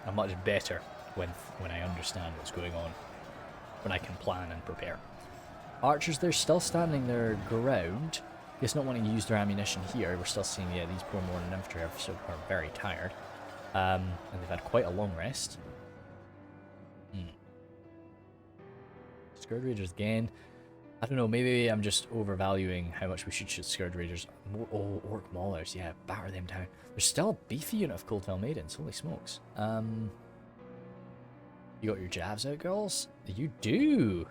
I'm much better when I understand what's going on, when I can plan and prepare. Archers, they're still standing their ground. Guess not wanting to use their ammunition here. We're still seeing, these poor Mordor infantry are very tired. And they've had quite a long rest. Scourge Raiders again. I don't know, maybe I'm just overvaluing how much we should shoot Scourge Raiders. More, oh, Orc Maulers, yeah, batter them down. There's still a beefy unit of Coldfell Maidens, holy smokes. You got your jabs out, girls? You do!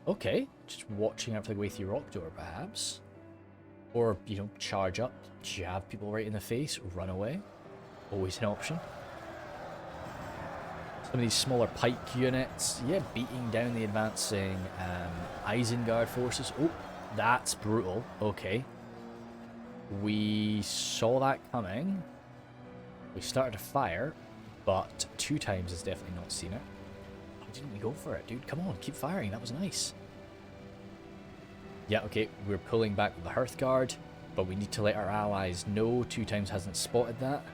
Okay, just watching out for the Waithy Rock Door, perhaps. Or, you know, charge up, jab people right in the face, run away. Always an option. Some of these smaller pike units, yeah, beating down the advancing Isengard forces. Oh, that's brutal. Okay. We saw that coming. We started to fire, but 2 times has definitely not seen it. Why didn't we go for it, dude? Come on, keep firing. That was nice. Yeah, okay, we're pulling back with the Hearthguard, but we need to let our allies know 2 times hasn't spotted that.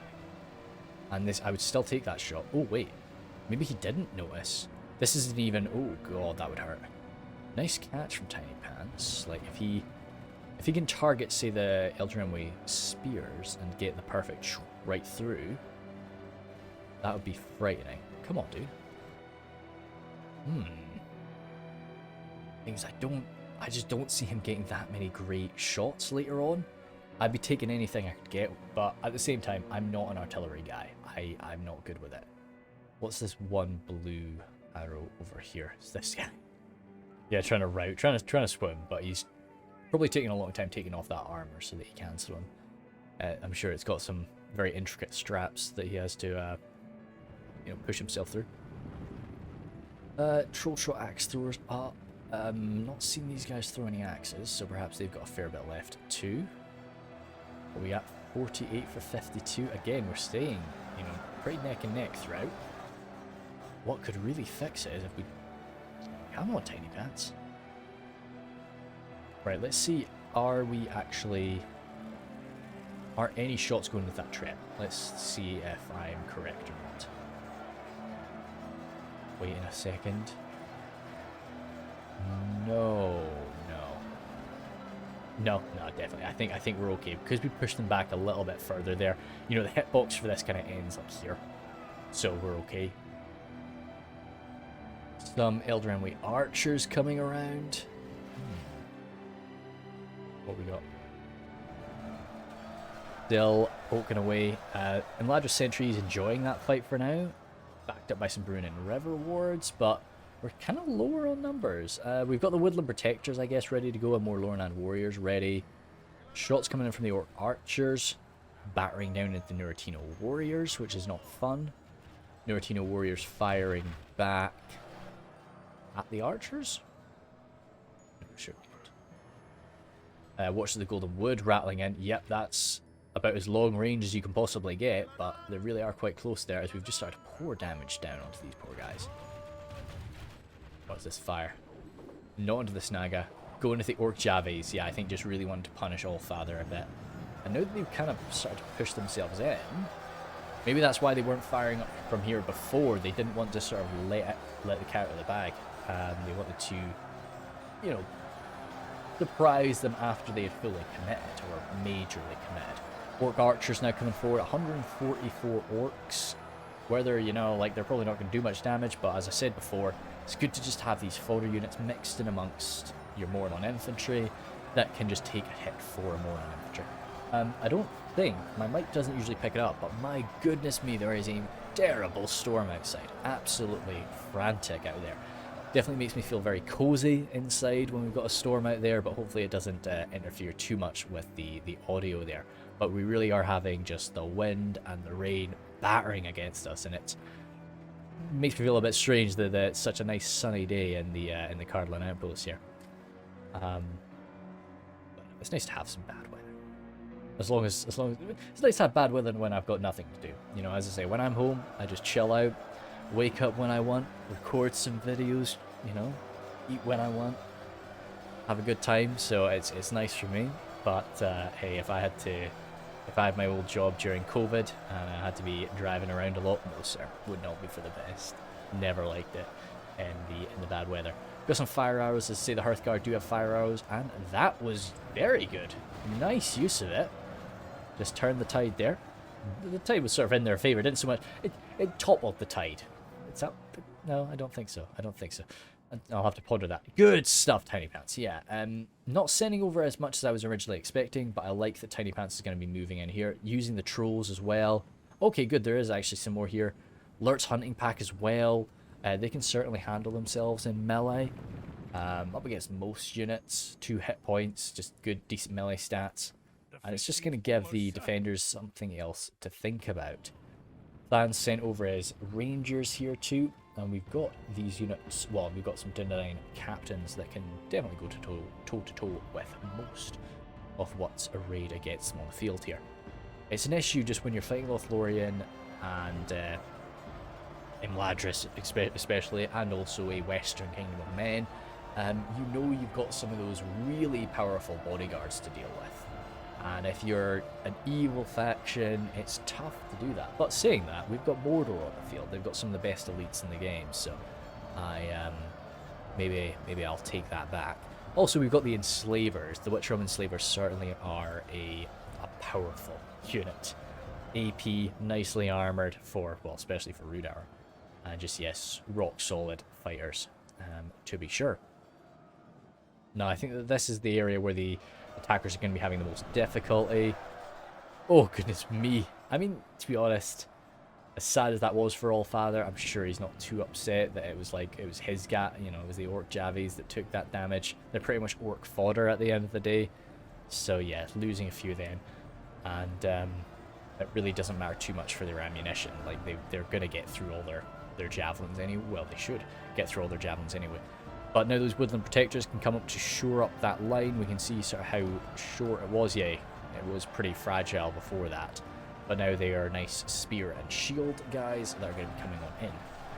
And this, I would still take that shot. Oh, wait. Maybe he didn't notice. This isn't even... Oh, God, that would hurt. Nice catch from Tiny Pants. Like, if he can target, say, the Eldrimway spears and get the perfect right through, that would be frightening. Come on, dude. Things I just don't see him getting that many great shots later on. I'd be taking anything I could get, but at the same time, I'm not an artillery guy. I'm not good with it. What's this one blue arrow over here? It's this guy. Yeah, trying to route, trying to swim, but he's probably taking a long time taking off that armor so that he can swim. I'm sure it's got some very intricate straps that he has to, you know, push himself through. Troll Shot Axe Throwers up. Not seen these guys throw any axes, so perhaps they've got a fair bit left too. But we got 48 for 52. Again, we're staying, you know, pretty neck and neck throughout. What could really fix it is if we... Come on, Tiny Pants. Right, let's see. Are we actually... Are any shots going with that trap? Let's see if I'm correct or not. Wait in a second. No, definitely. I think we're okay because we pushed them back a little bit further there. You know, the hitbox for this kind of ends like here, so we're okay. Some Eldrimway archers coming around. What we got? Still poking away. Imladris Sentry is enjoying that fight for now, backed up by some Bruin and River Wards, but we're kind of lower on numbers. We've got the Woodland Protectors, I guess, ready to go, and more Lornan Warriors ready. Shots coming in from the Orc Archers, battering down into the Nuritino Warriors, which is not fun. Nuritino Warriors firing back at the Archers. No, sure. Watch the Golden Wood rattling in. Yep, that's about as long range as you can possibly get, but they really are quite close there as we've just started to pour damage down onto these poor guys. What's this fire? Not into the Snaga. Going with the Orc Javes. Yeah, I think just really wanted to punish Allfather a bit. And now that they've kind of started to push themselves in, maybe that's why they weren't firing up from here before. They didn't want to sort of let the cat out of the bag. They wanted to, you know, surprise them after they had fully committed or majorly committed. Orc Archers now coming forward. 144 Orcs. Whether, you know, like they're probably not going to do much damage, but as I said before, it's good to just have these fodder units mixed in amongst your Mordor infantry that can just take a hit for a Mordor infantry. I don't think, my mic doesn't usually pick it up, but my goodness me, there is a terrible storm outside. Absolutely frantic out there. Definitely makes me feel very cozy inside when we've got a storm out there, but hopefully it doesn't interfere too much with the audio there. But we really are having just the wind and the rain battering against us, and it makes me feel a bit strange that it's such a nice sunny day in the Cardolan Outpost here. But it's nice to have some bad weather. As long as it's nice to have bad weather when I've got nothing to do. You know, as I say, when I'm home, I just chill out, wake up when I want, record some videos, you know, eat when I want, have a good time. So it's nice for me. But hey, if I had my old job during COVID and I had to be driving around a lot, no sir, would not be for the best. Never liked it in the bad weather. Got some fire arrows. As I say, the Hearthguard do have fire arrows, and that was very good. Nice use of it. Just turned the tide there. The tide was sort of in their favor. Didn't so much. It toppled the tide. It's up. No, I don't think so. I'll have to ponder that. Good stuff, Tiny Pants. Yeah, not sending over as much as I was originally expecting, but I like that Tiny Pants is going to be moving in here. Using the trolls as well. Okay, good. There is actually some more here. Lurt's hunting pack as well. They can certainly handle themselves in melee. Up against most units. 2 hit points. Just good, decent melee stats. And it's just going to give the defenders something else to think about. Plan sent over his rangers here too. And we've got these units, well, we've got some Dundalin captains that can definitely go toe-to-toe with most of what's arrayed against them on the field here. It's an issue just when you're fighting Lothlorien and Imladris especially, and also a Western Kingdom of Men. You know you've got some of those really powerful bodyguards to deal with. And if you're an evil faction, it's tough to do that. But saying that, we've got Mordor on the field. They've got some of the best elites in the game, so maybe I'll take that back. Also, we've got the Enslavers. The Witch Realm Enslavers certainly are a powerful unit. AP, nicely armored for, well, especially for Rhudaur. And just, yes, rock solid fighters, to be sure. Now, I think that this is the area where the attackers are going to be having the most difficulty. Oh, goodness me. I mean, to be honest, as sad as that was for Allfather, I'm sure he's not too upset that it was his it was the Orc Javies that took that damage. They're pretty much Orc fodder at the end of the day. So, yeah, losing a few then. And it really doesn't matter too much for their ammunition. Like, they're going to get through all their javelins anyway. Well, they should get through all their javelins anyway. But now those woodland protectors can come up to shore up that line. We can see sort of how short it was. Yeah, it was pretty fragile before that. But now they are nice spear and shield guys that are going to be coming on in.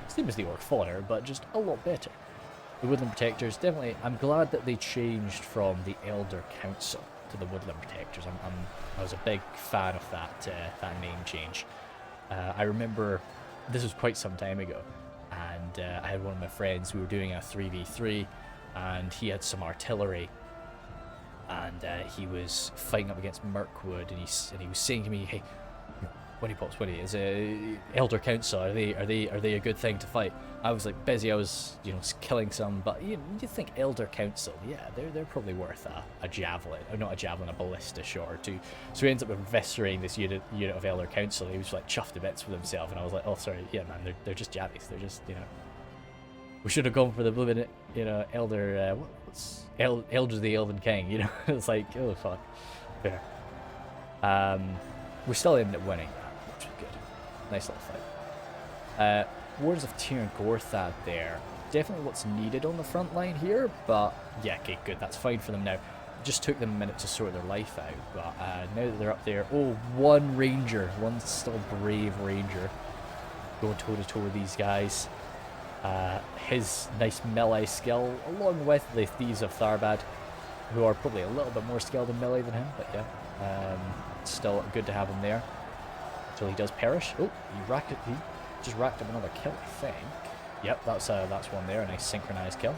Same as the Orc fodder, but just a lot better. The woodland protectors, definitely, I'm glad that they changed from the Elder Council to the woodland protectors. I was a big fan of that name change. I remember this was quite some time ago. And I had one of my friends, we were doing a 3v3, and he had some artillery, and he was fighting up against Mirkwood, and he was saying to me, hey, Winnie Pops, Winnie, is Elder Council, are they a good thing to fight? I was like busy, I was killing some, but you think Elder Council, yeah, they're probably worth a javelin, or not a javelin, a ballista shot or two. So he ends up eviscerating this unit of Elder Council. He was like chuffed to bits with himself, and I was like, oh sorry, yeah man, they're just javies, they're just we should have gone for the blooming Elder Elder the Elven King, it's like, oh fuck. Fair. We still ended up winning that, which was good. Nice little fight. Wars of Tyr and Gorthad there. Definitely what's needed on the front line here, but yeah, okay, good. That's fine for them now. It just took them a minute to sort their life out, but now that they're up there, one ranger, one still brave ranger, going toe-to-toe with these guys. His nice melee skill, along with the Thieves of Tharbad, who are probably a little bit more skilled in melee than him, but yeah, still good to have him there until he does perish. Oh, he just racked up another kill, I think. Yep, that's one there, a nice synchronized kill.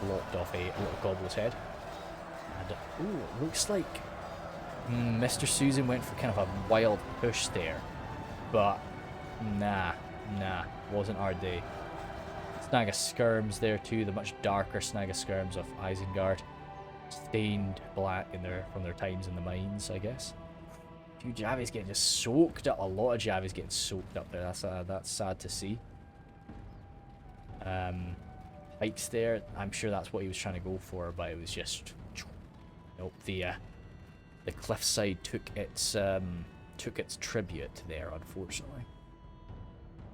Lopped off a little gobbler's head. And it looks like Mr. Susan went for kind of a wild push there, but nah, wasn't our day. Snagga Skirms there too, the much darker Snagga Skirms of Isengard, stained black from their times in the mines, I guess. A few Javies getting just soaked up. A lot of Javies getting soaked up there. That's sad to see. Pikes there. I'm sure that's what he was trying to go for, but it was just nope. The cliffside took its tribute there, unfortunately.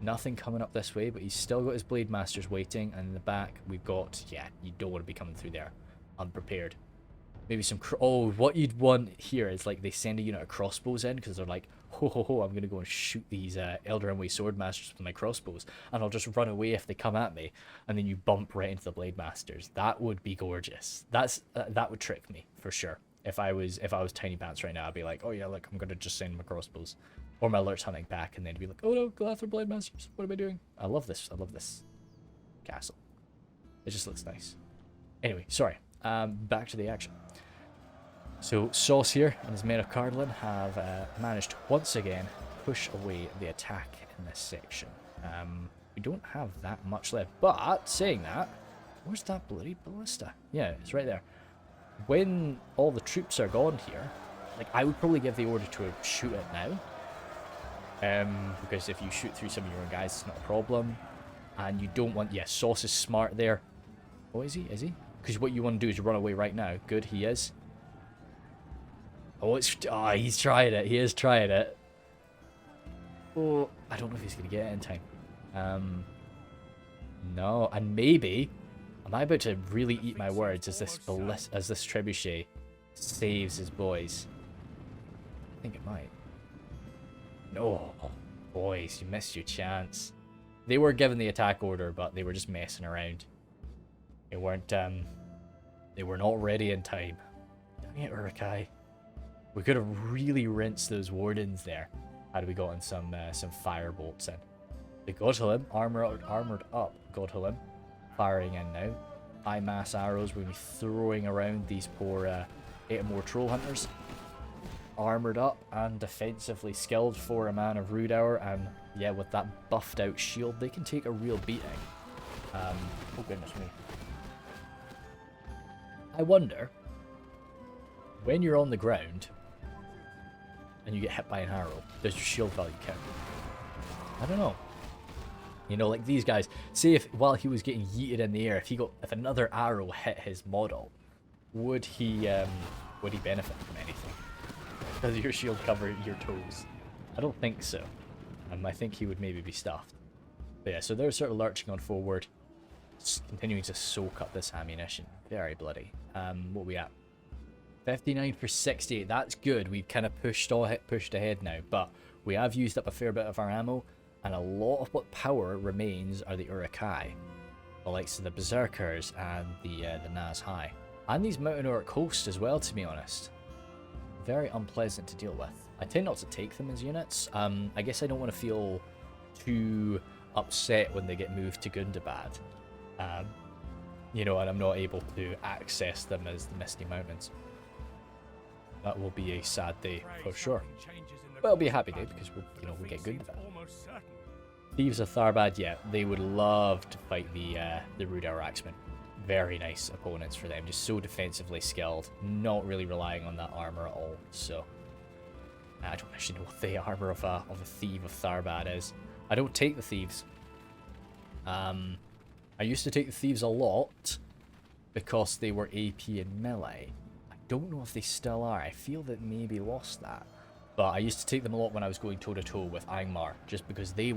Nothing coming up this way, but he's still got his Blade Masters waiting, and in the back we've got, yeah, you don't want to be coming through there unprepared. Maybe some what you'd want here is like they send a unit of crossbows in because they're like, ho, I'm gonna go and shoot these Elder Emway Swordmasters with my crossbows, and I'll just run away if they come at me, and then you bump right into the Blade Masters. That would be gorgeous. That would trick me for sure. If I was Tiny Pants right now, I'd be like, oh yeah, look, I'm gonna just send my crossbows or my Lurch hunting back, and then be like, oh no, go after Blade Masters. What am I doing? I love this castle. It just looks nice. Anyway, sorry. Back to the action. So Sauce here and his men of Cardolan have managed to once again push away the attack in this section. We don't have that much left, but saying that, Where's that bloody ballista? Yeah, it's right there. When all the troops are gone here, like, I would probably give the order to shoot it now. Because if you shoot through some of your own guys, it's not a problem. And you don't want... Yeah, Sauce is smart there. Oh, is he? Is he? Because what you want to do is run away right now. Good, he is. Oh, it's... Oh, he's trying it. He is trying it. Oh, I don't know if he's going to get it in time. No, and maybe... Am I about to really eat my words as this trebuchet saves his boys? I think it might. No, boys, you missed your chance. They were given the attack order, but they were just messing around. They weren't. They were not ready in time. Dang it, Uruk-hai. We could have really rinsed those wardens there had we gotten some fire bolts in. The Godhalim, armored up Godhalim. Firing in now. High mass arrows we'll be throwing around these poor 8 more troll hunters. Armored up and defensively skilled for a man of Rhudaur, and yeah, with that buffed out shield, they can take a real beating. Oh goodness me. I wonder, when you're on the ground and you get hit by an arrow, does your shield value count? I don't know. You know, like these guys, say if while he was getting yeeted in the air, if another arrow hit his model, would he benefit from anything? Does your shield cover your toes? I don't think so. I think he would maybe be stuffed. But yeah, so they're sort of lurching on forward, continuing to soak up this ammunition. Very bloody. What are we at? 59 for 68. That's good. We've kind of pushed ahead now, but we have used up a fair bit of our ammo. And a lot of what power remains are the Uruk-hai, the likes of the Berserkers and the Naz-hai. And these Mountain Orc hosts as well, to be honest. Very unpleasant to deal with. I tend not to take them as units. I guess I don't want to feel too upset when they get moved to Gundabad. You know, and I'm not able to access them as the Misty Mountains. That will be a sad day for sure. But it'll be a happy day because we'll get Gundabad. Thieves of Tharbad, yeah, they would love to fight the Rhudaur Axemen. Very nice opponents for them, just so defensively skilled, not really relying on that armor at all. So I don't actually know what the armor of a Thief of Tharbad is. I don't take the Thieves. I used to take the Thieves a lot because they were AP and melee. I don't know if they still are. I feel that maybe lost that. But I used to take them a lot when I was going toe-to-toe with Angmar, just because they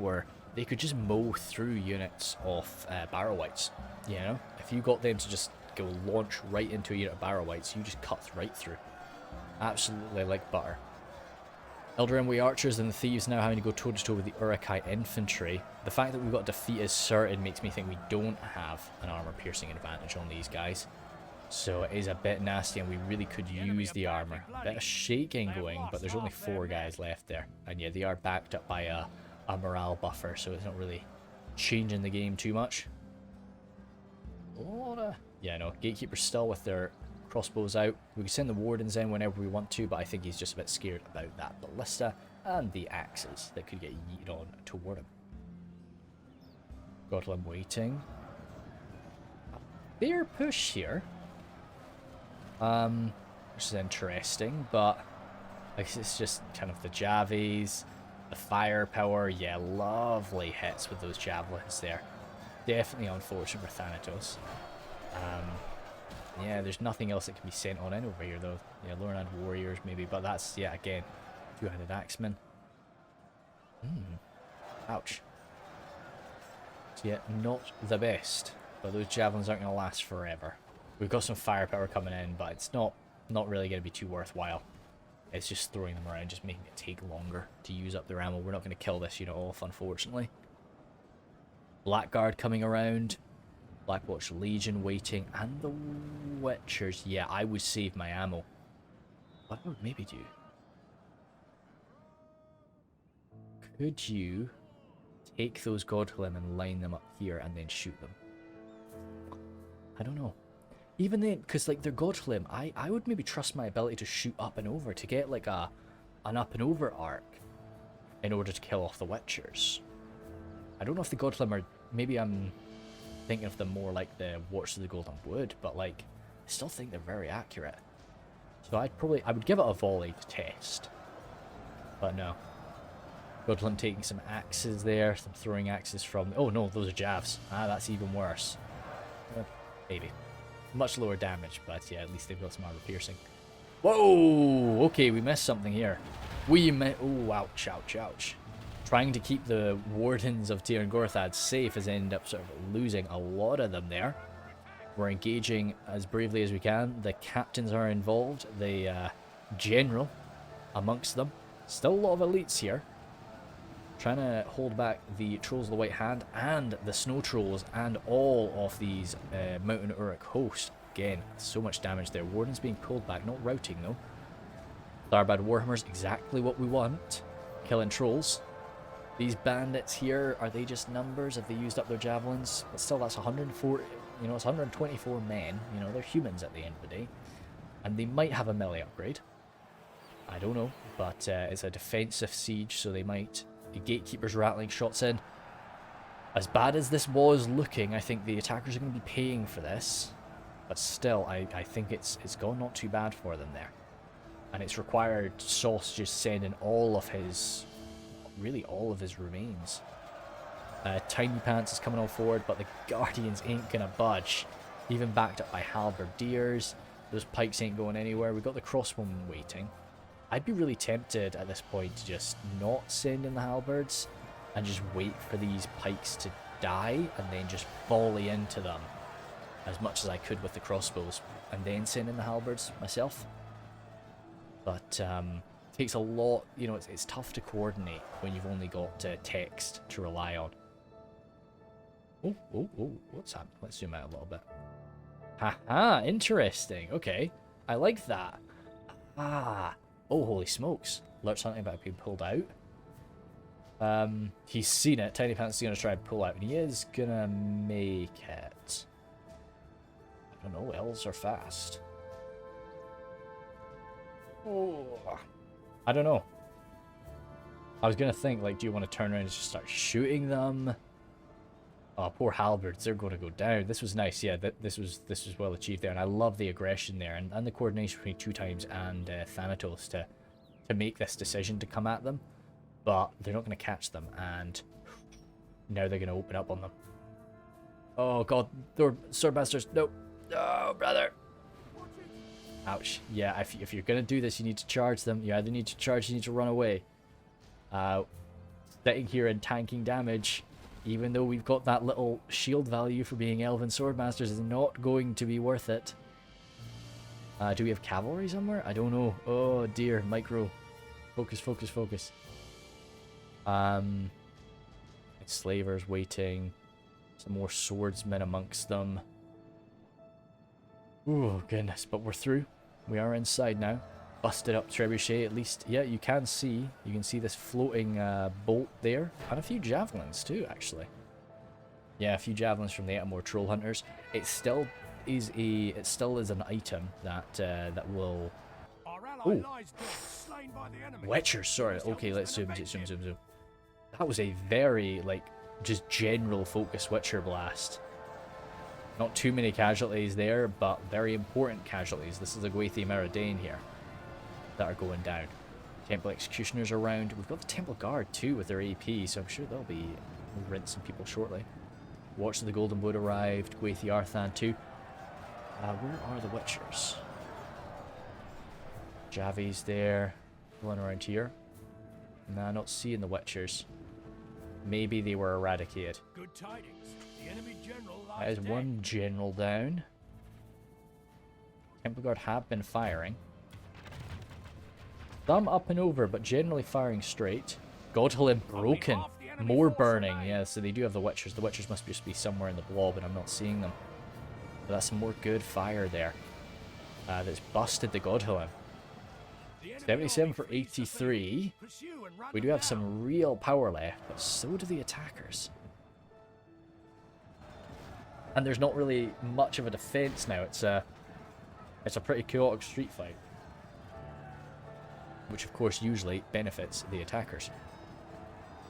could just mow through units of Barrow Wights, you know? If you got them to just go launch right into a unit of Barrow Wights, you just cut right through. Absolutely like butter. Eldraenway Archers and the Thieves now having to go toe-to-toe with the Uruk-hai Infantry. The fact that we've got defeat is certain makes me think we don't have an armor-piercing advantage on these guys. So it is a bit nasty, and we really could use the armor. Bit of shaking going, but there's only 4 guys left there. And yeah, they are backed up by a morale buffer, so it's not really changing the game too much. Yeah, no, Gatekeeper's still with their crossbows out. We can send the Wardens in whenever we want to, but I think he's just a bit scared about that ballista and the axes that could get yeeted on toward him. Godlam waiting. Fair push here. Which is interesting, but I guess it's just kind of the Javies, the firepower. Yeah, lovely hits with those javelins there. Definitely unfortunate for Thanatos. Yeah, there's nothing else that can be sent on in over here though. Yeah, Lornand Warriors maybe, but that's, yeah, again, two-handed axemen. Ouch. So yeah, not the best, but those javelins aren't going to last forever. We've got some firepower coming in, but it's not really going to be too worthwhile. It's just throwing them around, just making it take longer to use up their ammo. We're not going to kill this unit off, unfortunately. Blackguard coming around. Blackwatch Legion waiting. And the Witchers. Yeah, I would save my ammo. What I would maybe do? Could you take those Godhalim and line them up here and then shoot them? I don't know. Even then, because like they're Godhalim, I would maybe trust my ability to shoot up and over to get like an up and over arc in order to kill off the Witchers. I don't know if the Godhalim are... Maybe I'm thinking of them more like the Watch of the Golden Wood, but like, I still think they're very accurate. So I would give it a volley to test. But no. Cardolan taking some axes there, some throwing axes from... Oh no, those are javs. Ah, that's even worse. Maybe. Much lower damage, but yeah, at least they've got some armor piercing. Whoa! Okay, we missed something here. Oh, ouch, ouch, ouch. Trying to keep the Wardens of Tir and Gorthad safe has ended up sort of losing a lot of them there. We're engaging as bravely as we can. The captains are involved. The general amongst them. Still a lot of elites here. Trying to hold back the Trolls of the White Hand and the Snow Trolls and all of these Mountain Uruk hosts. Again, so much damage there. Wardens being pulled back, not routing though. Tharbad Warhammers, exactly what we want. Killing Trolls. These bandits here, are they just numbers? Have they used up their javelins? But still, that's 104, you know, it's 124 men. You know, they're humans at the end of the day. And they might have a melee upgrade. I don't know, but it's a defensive siege, so they might... The gatekeepers rattling shots in. As bad as this was looking, I think the attackers are going to be paying for this. But still, I think it's gone not too bad for them there. And it's required Sauce just send in all of his... Really all of his remains. Tiny Pants is coming on forward, but the Guardians ain't going to budge. Even backed up by Halberdiers. Those pikes ain't going anywhere. We've got the crossbowmen waiting. I'd be really tempted at this point to just not send in the halberds and just wait for these pikes to die and then just volley into them as much as I could with the crossbows and then send in the halberds myself. But it takes a lot, you know, it's tough to coordinate when you've only got text to rely on. Oh, what's happening? Let's zoom out a little bit. Haha, interesting. Okay, I like that. Ah. Oh, holy smokes. Alert's hunting about being pulled out. He's seen it. Tiny Pants is going to try and pull out, and he is going to make it. I don't know, elves are fast. Oh, I don't know. I was going to think, like, do you want to turn around and just start shooting them? Oh, poor halberds, they're going to go down. This was nice, yeah, this was well achieved there, and I love the aggression there, and the coordination between Two Times and Thanatos to make this decision to come at them, but they're not going to catch them, and now they're going to open up on them. Oh god, they're swordmasters, no, brother. Ouch, yeah, if you're going to do this, you need to charge them. You either need to charge, you need to run away. Sitting here and tanking damage, even though we've got that little shield value for being Elven Swordmasters, is not going to be worth it. Do we have cavalry somewhere? I don't know. Oh dear, micro. Focus, focus, focus. Enslavers waiting. Some more swordsmen amongst them. Oh goodness, but we're through. We are inside now. Busted up trebuchet, at least. Yeah, you can see this floating bolt there, and a few javelins too, actually. Yeah, a few javelins from the Outpost troll hunters. It still is an item that will. Oh, Witchers. Sorry. Okay, let's zoom. That was a very just general focus Witcher blast. Not too many casualties there, but very important casualties. This is a Gwathi Meridane here that are going down. Temple Executioners around. We've got the Temple Guard too with their AP, so I'm sure they'll be rinsing people shortly. Watch of the Golden Wood arrived. Gwathi Arthan too. Where are the Witchers? Javi's there. Going around here. Nah, not seeing the Witchers. Maybe they were eradicated.
Good tidings. The enemy general lies
There's
dead.
one general down. Temple Guard have been firing. Some up and over, but generally firing straight. Godhillim broken. More burning. Yeah, so they do have the Witchers. The Witchers must just be somewhere in the blob, and I'm not seeing them. But that's some more good fire there. That's busted the Godhillim. 77 for 83. We do have some real power left, but so do the attackers. And there's not really much of a defense now. It's a pretty chaotic street fight, which of course usually benefits the attackers.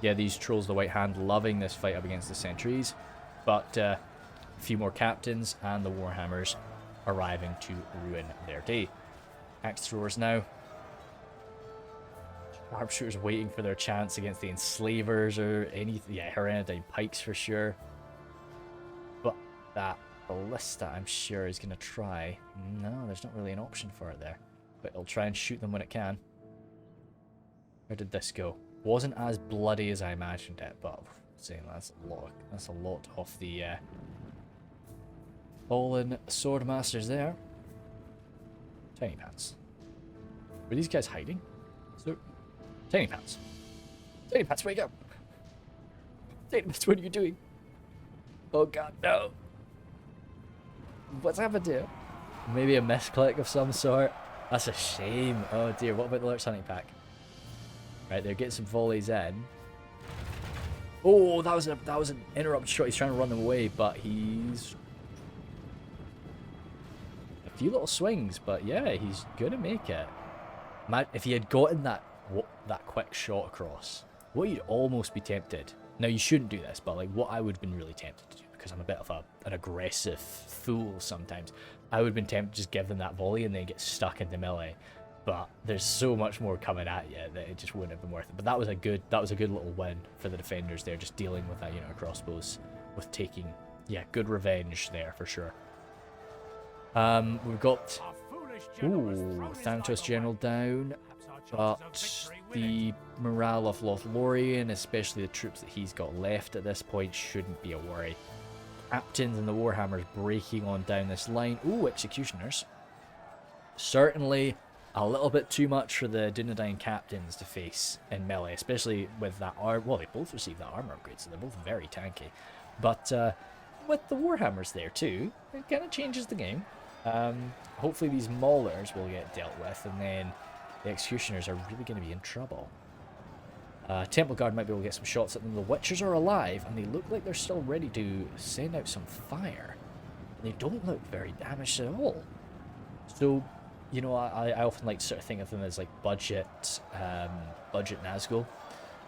Yeah, these Trolls of the White Hand loving this fight up against the sentries, but A few more captains and the Warhammers arriving to ruin their day. Axe throwers now. Sharpshooters waiting for their chance against the enslavers or anything. Yeah, Hereditary pikes for sure. But that ballista, I'm sure, is going to try. No, there's not really an option for it there. But it'll try and shoot them when it can. Where did this go? Wasn't as bloody as I imagined it, but saying that's a lot. That's a lot of the fallen swordmasters there. Tiny Pants. Were these guys hiding? So, Tiny Pants. Tiny Pants, wake up! Tiny Pants, what are you doing? Oh god, no! What's happened here? Maybe a misclick of some sort. That's a shame. Oh dear, what about the Lurch Hunting Pack? Right, they're getting some volleys in. Oh, that was an interrupt shot. He's trying to run them away, but he's a few little swings. But yeah, he's gonna make it. Man, if he had gotten that quick shot across, what you'd almost be tempted. Now you shouldn't do this, but like what I would have been really tempted to do, because I'm a bit of an aggressive fool sometimes. I would have been tempted to just give them that volley and then get stuck into melee. But there's so much more coming at you that it just wouldn't have been worth it. But that was a good little win for the defenders there, just dealing with that unit of crossbows, with taking, yeah, good revenge there for sure. We've got Thanatos General down, but the morale of Lothlorien, especially the troops that he's got left at this point, shouldn't be a worry. Captains and the Warhammers breaking on down this line. Ooh, executioners. Certainly a little bit too much for the Dunedain captains to face in melee, especially with that armor. Well, they both received that armor upgrade, so they're both very tanky. But with the Warhammers there too, it kind of changes the game. Hopefully these Maulers will get dealt with, and then the Executioners are really going to be in trouble. Temple Guard might be able to get some shots at them. The Witchers are alive, and they look like they're still ready to send out some fire. They don't look very damaged at all. So, you know, I often like to sort of think of them as like budget Nazgul.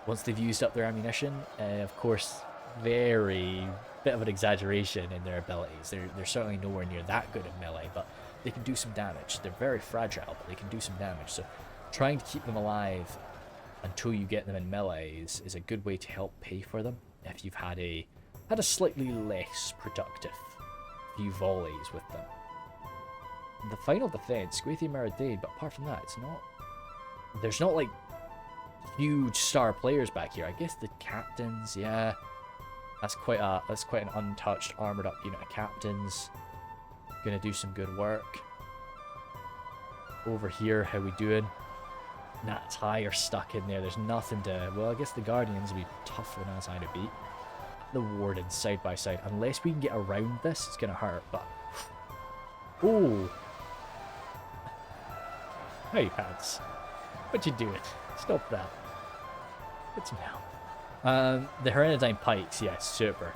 Once they've used up their ammunition, of course, very bit of an exaggeration in their abilities. They're certainly nowhere near that good at melee, but they can do some damage. They're very fragile, but they can do some damage. So trying to keep them alive until you get them in melee is a good way to help pay for them if you've had a slightly less productive few volleys with them. The final defense, Squathy Maraudade, but apart from that, there's not like huge star players back here. I guess the captains, yeah, that's quite an untouched armored up unit of captains. Gonna do some good work. Over here, how we doing? Nats High are stuck in there. There's nothing to. Well, I guess the Guardians will be tough for Nats High to beat. The Wardens side by side. Unless we can get around this, it's gonna hurt. But oh, hey Pants, what you doing? Stop that. It's now. The Hereditary pikes, yes, super.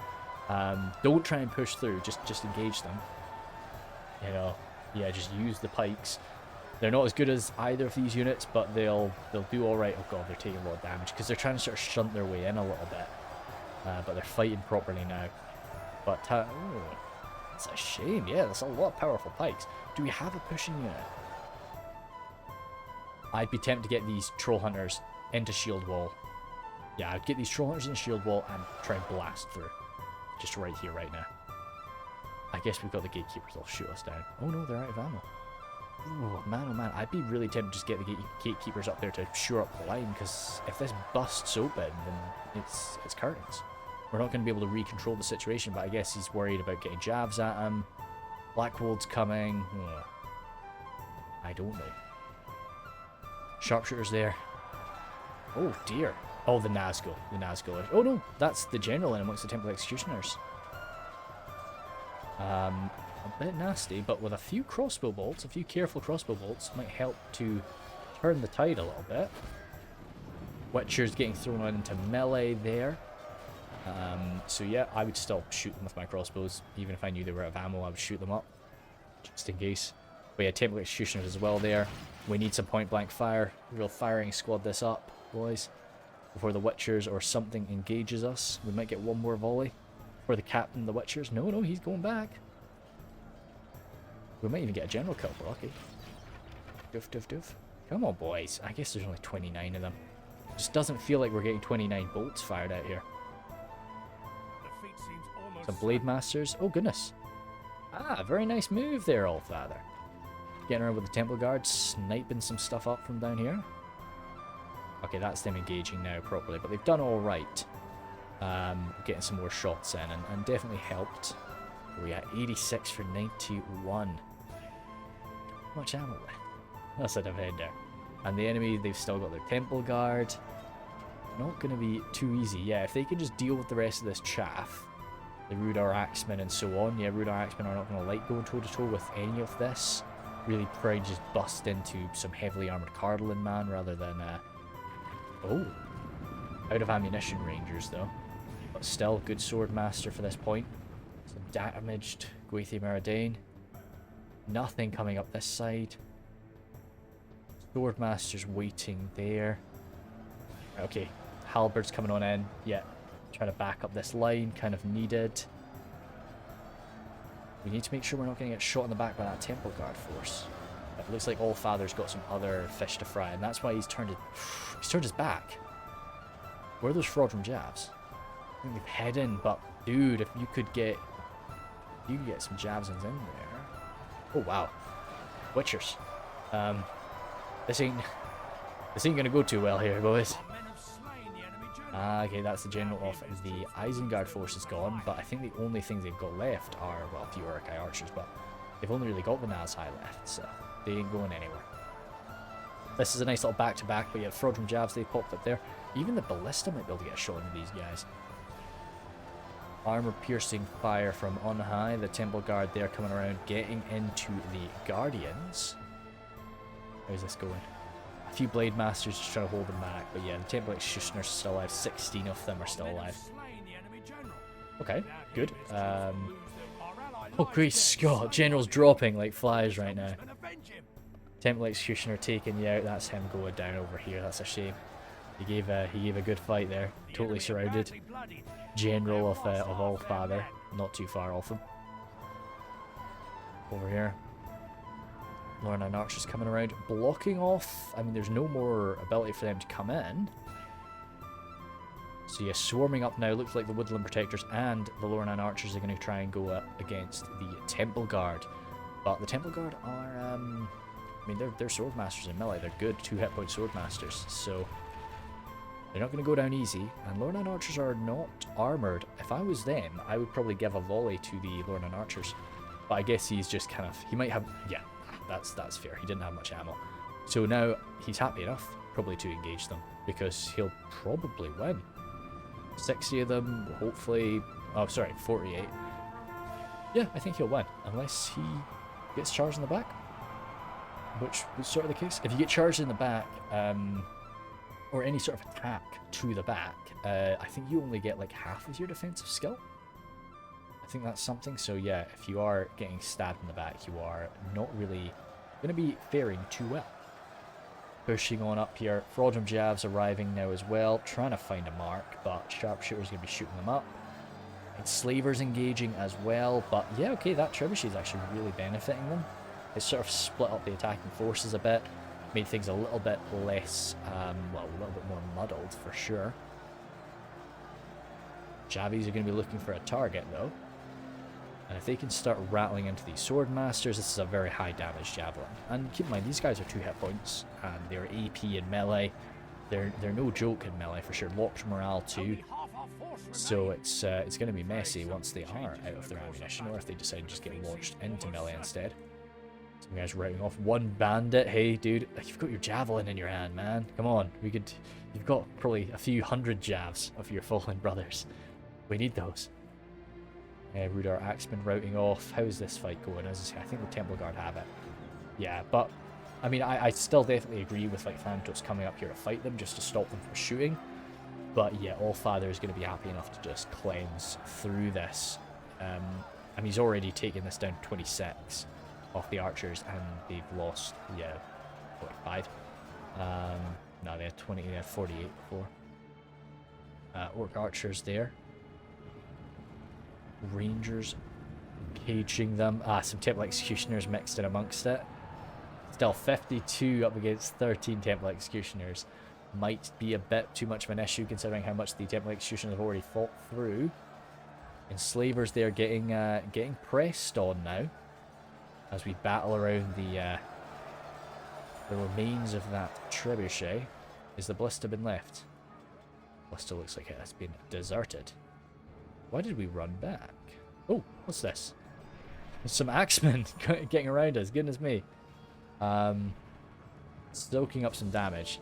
Don't try and push through. Just engage them. You know, yeah, just use the pikes. They're not as good as either of these units, but they'll do all right. Oh god, they're taking a lot of damage because they're trying to sort of shunt their way in a little bit. But they're fighting properly now. But oh, it's a shame. Yeah, that's a lot of powerful pikes. Do we have a pushing unit? I'd be tempted to get these troll hunters into shield wall. Yeah, I'd get these troll hunters in shield wall and try and blast through. Just right here, right now. I guess we've got the gatekeepers. They'll shoot us down. Oh no, they're out of ammo. Oh man, I'd be really tempted to just get the gatekeepers up there to shore up the line, because if this busts open, then it's curtains. We're not going to be able to re-control the situation, but I guess he's worried about getting jabs at him. Blackwold's coming. I don't know. Sharpshooters there. Oh dear. Oh, the Nazgul. The Nazgul. Oh no, that's the general in amongst the Temple Executioners. A bit nasty, but with a few crossbow bolts, a few careful crossbow bolts might help to turn the tide a little bit. Witcher's getting thrown into melee there. So yeah, I would still shoot them with my crossbows. Even if I knew they were out of ammo, I would shoot them up. Just in case. But yeah, Temple Executioners as well there. We need some point blank fire. Real firing squad this up, boys. Before the Witchers or something engages us. We might get one more volley. For the captain of the Witchers. No, no, he's going back. We might even get a general kill for lucky. Doof, doof, doof. Come on, boys. I guess there's only 29 of them. Just doesn't feel like we're getting 29 bolts fired out here. Some Blade Masters. Oh, goodness. Ah, very nice move there, Allfather. Getting around with the Temple Guard, sniping some stuff up from down here. Okay, that's them engaging now properly, but they've done all right. Getting some more shots in, and definitely helped. We at 86 for 91. How much ammo left? That's a defender. And the enemy, they've still got their Temple Guard. Not going to be too easy. Yeah, if they can just deal with the rest of this chaff, the Rhudaur Axemen and so on. Yeah, Rhudaur Axemen are not going to like going toe-to-toe with any of this. Really try to just bust into some heavily armoured Cardolan man rather than... Oh. Out of ammunition Rangers, though. But still, good Sword Master for this point. Some damaged Gwathi Maraudane. Nothing coming up this side. Sword Master's waiting there. Okay, Halberd's coming on in. Yeah, trying to back up this line, kind of needed. We need to make sure we're not going to get shot in the back by that Temple Guard force. It looks like Allfather's got some other fish to fry, and that's why he's turned his back. Where are those Fraudrum jabs? I think they've head in, but dude, if you could get some jabs in there. Oh wow, Witchers. This ain't gonna go too well here, boys. Ah, okay, that's the general of the Isengard force is gone, but I think the only things they've got left are, well, a few Orc archers, but they've only really got the Nazhai left, so they ain't going anywhere. This is a nice little back-to-back, but yeah, Fraudrum jabs, they popped up there. Even the Ballista might be able to get a shot into these guys. Armor-piercing fire from on high, the Temple Guard there coming around, getting into the Guardians. How's this going? A few Blade Masters just trying to hold them back, but yeah, the Temple Executioners are still alive. 16 of them are still alive. Okay, good. Oh, great Scott! General's dropping like flies right now. Temple Executioner taking you out. That's him going down over here. That's a shame. He gave a good fight there. Totally surrounded. General of Allfather, not too far off him. Over here. Lorna Archers coming around, blocking off. I mean, there's no more ability for them to come in. So yeah, swarming up now. Looks like the Woodland Protectors and the Lorna Archers are going to try and go up against the Temple Guard. But the Temple Guard are, I mean, they're Sword Masters in melee. They're good 2-hit point Sword Masters. So they're not going to go down easy. And Lorna Archers are not armoured. If I was them, I would probably give a volley to the Lorna Archers. But I guess he's just kind of, he might have, yeah. That's fair. He didn't have much ammo. So now he's happy enough probably to engage them because he'll probably win. 60 of them, hopefully. Oh, sorry, 48. Yeah, I think he'll win unless he gets charged in the back, which was sort of the case. If you get charged in the back, or any sort of attack to the back, I think you only get like half of your defensive skill. I think that's something. So yeah, if you are getting stabbed in the back, you are not really going to be faring too well. Pushing on up here. Fraudrum jabs arriving now as well. Trying to find a mark, but Sharpshooter's going to be shooting them up. And Slavers engaging as well. But yeah, okay, that Trebuchet is actually really benefiting them. It's sort of split up the attacking forces a bit. Made things a little bit less, well, a little bit more muddled for sure. Javies are going to be looking for a target though. And if they can start rattling into these Sword Masters, this is a very high damage Javelin. And keep in mind, these guys are 2 hit points, and they're AP in melee. They're no joke in melee for sure. Locked morale too. So it's going to be messy once they are out of their ammunition, or if they decide to just get launched into melee instead. Some guys routing off one bandit. Hey, dude, you've got your Javelin in your hand, man. Come on, you've got probably a few hundred jabs of your fallen brothers. We need those. Rhudaur Axemen routing off. How's this fight going? As I say, I think the Temple Guard have it. Yeah, but I mean, I still definitely agree with like Thanatos coming up here to fight them just to stop them from shooting. But yeah, Allfather is going to be happy enough to just cleanse through this. I mean, he's already taken this down 26 off the archers, and they've lost, yeah, what, 5? No, they had 20, they had 48 before. Orc archers there. Rangers caging them. Ah, some Temple Executioners mixed in amongst it. Still 52 up against 13 Temple Executioners. Might be a bit too much of an issue considering how much the Temple Executioners have already fought through. Enslavers there getting pressed on now as we battle around the remains of that trebuchet. Is the Ballista been left? Ballista looks like it has been deserted. Why did we run back? Oh, what's this? There's some axemen getting around us, goodness me. Soaking up some damage.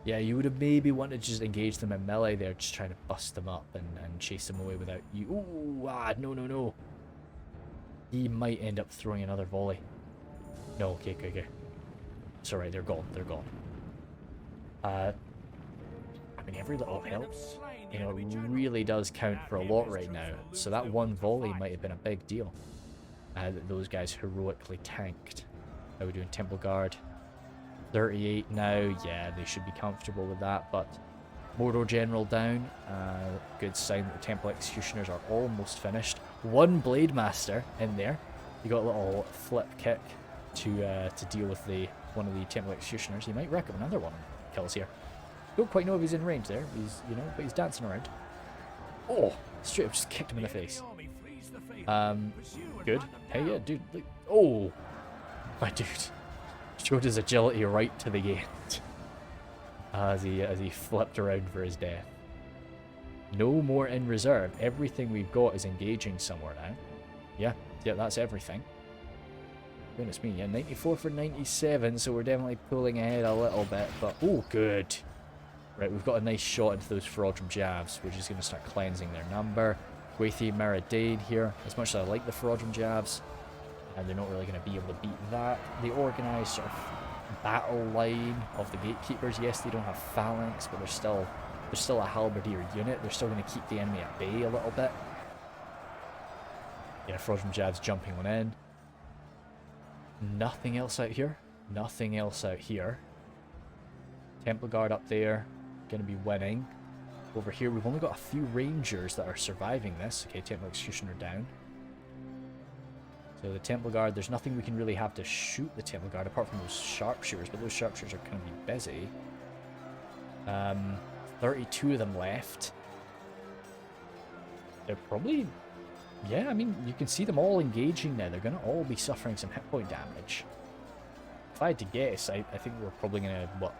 Yeah, you would have maybe wanted to just engage them in melee there, just trying to bust them up and chase them away without you. Ooh, no. He might end up throwing another volley. No, okay. It's alright, they're gone. I mean, every little helps. You know, it really does count for a lot right now. So that one volley might have been a big deal. That those guys heroically tanked. How are we doing? Temple Guard. 38 now. Yeah, they should be comfortable with that. But Mordor General down. Good sign that the Temple Executioners are almost finished. One Blade Master in there. You got a little flip kick to deal with one of the Temple Executioners. He might rack up another one. Kills here. Don't quite know if he's in range there. But he's dancing around. Oh, straight up just kicked him in the face. Good. Hey, yeah, dude. Look. Oh, my dude. Showed his agility right to the end. As he flipped around for his death. No more in reserve. Everything we've got is engaging somewhere now. Yeah, that's everything. Goodness me, yeah, 94 for 97, so we're definitely pulling ahead a little bit, but oh, good. Right, we've got a nice shot into those Ferodrum Jabs, which is going to start cleansing their number. Gwathi Meridain here, as much as I like the Ferodrum Jabs, and they're not really going to be able to beat that. The organised sort of battle line of the Gatekeepers, yes, they don't have phalanx, but they're still a halberdier unit. They're still going to keep the enemy at bay a little bit. Yeah, Ferodrum Jabs jumping on in. Nothing else out here. Nothing else out here. Temple Guard up there. Going to be winning. Over here, we've only got a few Rangers that are surviving this. Okay, Temple Executioner down. So the Temple Guard, there's nothing we can really have to shoot the Temple Guard apart from those Sharpshooters, but those Sharpshooters are going to be busy. 32 of them left. They're probably... Yeah, I mean, you can see them all engaging now. They're going to all be suffering some hit point damage. If I had to guess, I think we're probably going to,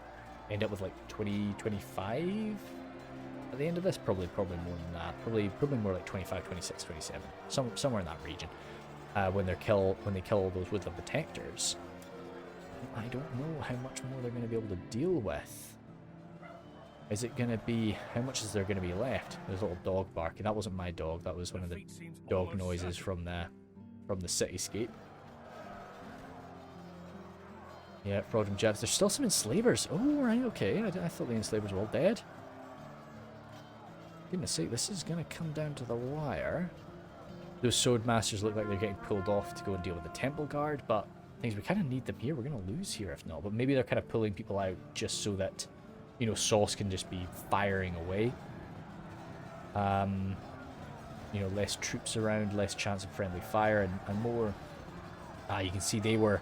end up with like 20, 25 at the end of this? Probably more than that. Probably more like 25, 26, 27. Somewhere in that region. When they kill all those Woodland Protectors. I don't know how much more they're going to be able to deal with. Is it going to be... How much is there going to be left? There's a little dog barking. That wasn't my dog. That was one of the dog noises from the cityscape. Yeah, Ferodrum Jabs. There's still some enslavers. Oh, right, okay. I thought the enslavers were all dead. Goodness sake, this is going to come down to the wire. Those sword masters look like they're getting pulled off to go and deal with the Temple Guard, but things we kind of need them here. We're going to lose here if not. But maybe they're kind of pulling people out just so that... You know, Sauce can just be firing away. You know, less troops around, less chance of friendly fire, and more... you can see they were...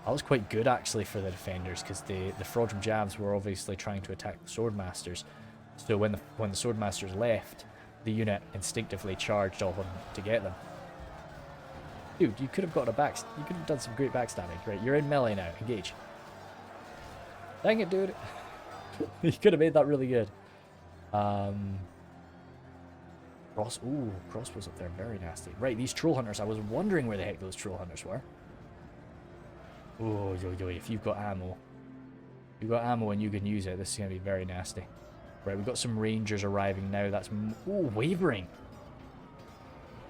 That was quite good, actually, for the defenders, because the Ferodrum Jabs were obviously trying to attack the Swordmasters. So when the Swordmasters left, the unit instinctively charged off them to get them. Dude, you could have got you could have done some great backstabbing. Right, you're in melee now. Engage. Dang it, dude. You could have made that really good. Crossbows up there, very nasty. Right, these troll hunters. I was wondering where the heck those troll hunters were. Oh, yo, if you've got ammo, and you can use it, this is gonna be very nasty. Right, we've got some rangers arriving now. That's wavering.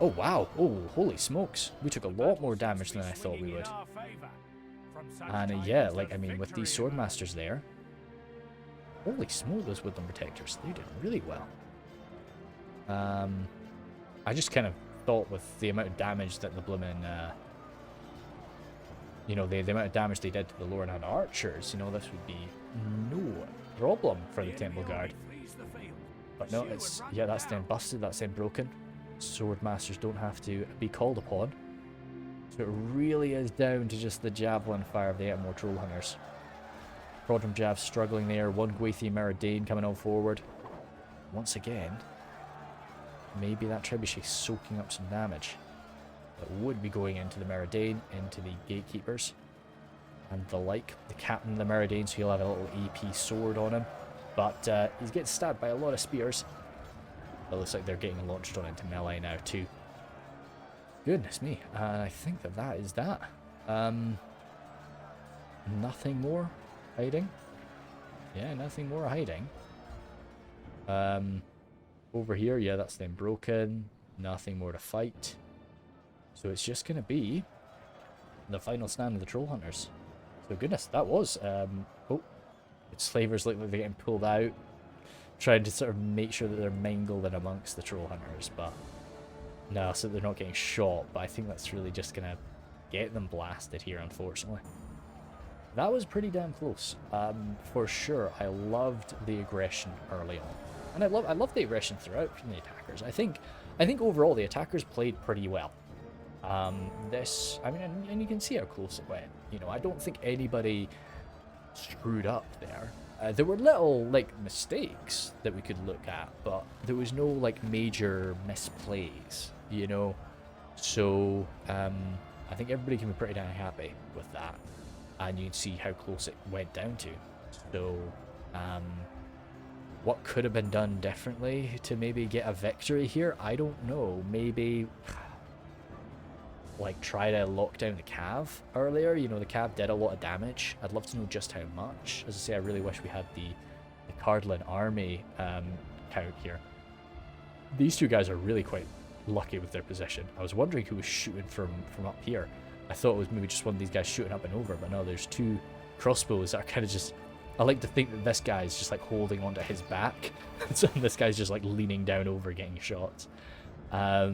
Oh wow. Oh, holy smokes. We took a lot more damage than I thought we would. And yeah, like I mean, with these swordmasters there. Holy smoke, those Woodland Protectors. They did really well. I just kind of thought with the amount of damage that the bloomin', you know, the amount of damage they did to the Lothlorien archers, you know, this would be no problem for the Temple Guard. But no, it's, yeah, that's then busted, that's then broken. Swordmasters don't have to be called upon. So it really is down to just the javelin fire of the Angmar troll hunters. Prodrum Jav struggling there. One Gwathi Meridain coming on forward. Once again, maybe that trebuchet soaking up some damage. That would be going into the Meridain, into the Gatekeepers, and the like. The Captain of the Meridain, so he'll have a little AP sword on him. But he's getting stabbed by a lot of spears. It looks like they're getting launched on into melee now too. Goodness me, I think that is that. Nothing more hiding. Yeah, nothing more hiding. Over here, yeah, that's them broken. Nothing more to fight. So it's just going to be the final stand of the Troll Hunters. So goodness, that was... oh, slavers look like they're getting pulled out. Trying to sort of make sure that they're mingled in amongst the Troll Hunters, but... no, so they're not getting shot, but I think that's really just going to get them blasted here, unfortunately. That was pretty damn close. For sure, I loved the aggression early on. And I love the aggression throughout from the attackers. I think overall the attackers played pretty well. I mean, and you can see how close it went. You know, I don't think anybody screwed up there. There were little, like, mistakes that we could look at, but there was no, like, major misplays, you know? So, I think everybody can be pretty damn happy with that. And you can see how close it went down to. So, what could have been done differently to maybe get a victory here? I don't know. Maybe, like, try to lock down the Cav earlier. You know, the Cav did a lot of damage. I'd love to know just how much. As I say, I really wish we had the Cardolan army count here. These two guys are really quite lucky with their position. I was wondering who was shooting from up here. I thought it was maybe just one of these guys shooting up and over, but no, there's two crossbows that are kind of just... I like to think that this guy's just like holding onto his back. So this guy's just like leaning down over getting shots. But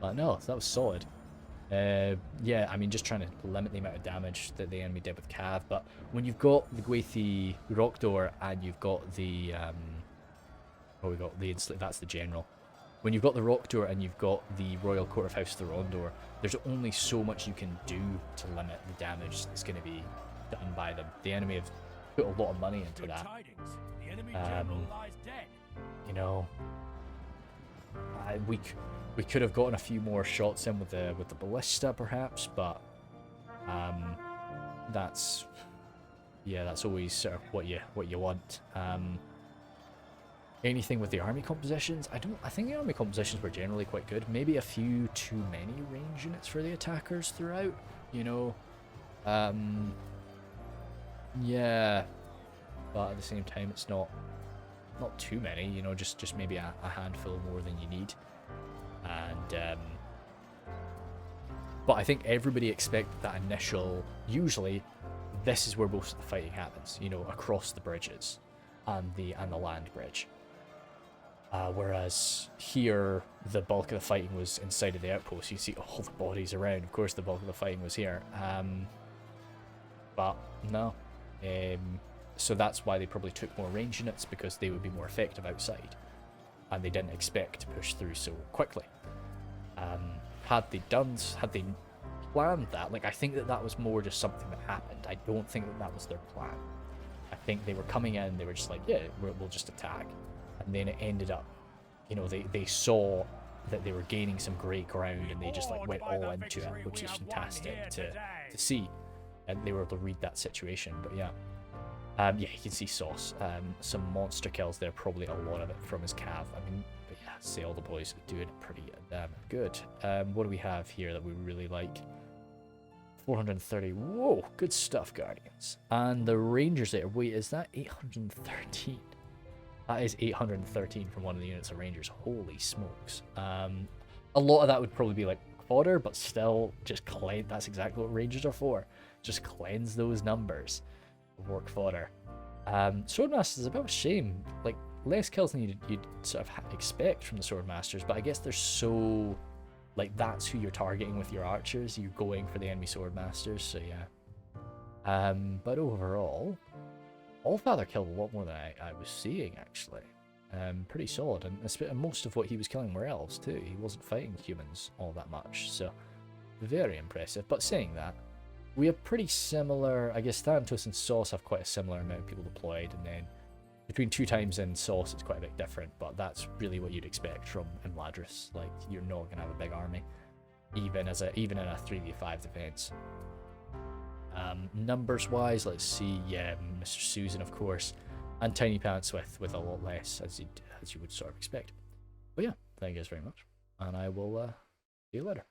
no, that was solid. Yeah, I mean, just trying to limit the amount of damage that the enemy did with Cav. But when you've got the Gwathi Rhudaur and you've got the... we got the... That's the general. When you've got the Rhudaur and you've got the Royal Court of House Thorondor, there's only so much you can do to limit the damage that's going to be done by them. The enemy have put a lot of money into that.
The enemy general lies dead.
You know, we could have gotten a few more shots in with the ballista perhaps, but that's always sort of what you want. Anything with the army compositions? I think the army compositions were generally quite good. Maybe a few too many range units for the attackers throughout, you know. Yeah, but at the same time, it's not too many, you know, just maybe a handful more than you need. And but I think everybody expected that initial. Usually, this is where most of the fighting happens, you know, across the bridges and the land bridge. Whereas here, the bulk of the fighting was inside of the outpost. You see all the bodies around. Of course, the bulk of the fighting was here. But no. So that's why they probably took more range units, because they would be more effective outside. And they didn't expect to push through so quickly. Had they planned that, like, I think that was more just something that happened. I don't think that was their plan. I think they were coming in, they were just like, yeah, we'll just attack. And then it ended up, you know, they saw that they were gaining some great ground, and they just like went all into it, which is fantastic to see. And they were able to read that situation. But yeah, yeah, you can see Sauce. Some monster kills there, probably a lot of it from his Cav. I mean, but yeah, see, all the boys doing pretty good. What do we have here that we really like? 430. Whoa, good stuff, Guardians. And the Rangers there. Wait, is that 813? That is 813 from one of the units of Rangers. Holy smokes. A lot of that would probably be like fodder, but still, just cleanse. That's exactly what Rangers are for. Just cleanse those numbers of orc fodder. Swordmasters is a bit of a shame. Like, less kills than you'd sort of expect from the Swordmasters, but I guess they're so... like, that's who you're targeting with your archers. You're going for the enemy Swordmasters, so yeah. But overall, Allfather killed a lot more than I was seeing, actually. Pretty solid, and most of what he was killing were elves too. He wasn't fighting humans all that much, so very impressive. But saying that, we have pretty similar, I guess Thanatos and Sauce have quite a similar amount of people deployed, and then between 2 times and Sauce it's quite a bit different, but that's really what you'd expect from Imladris. Like, you're not going to have a big army, even in a 3v5 defense. Numbers wise, let's see, yeah, Mr. Susan, of course, and Tiny Pants with a lot less, as you would sort of expect. But yeah, thank you guys very much, and I will see you later.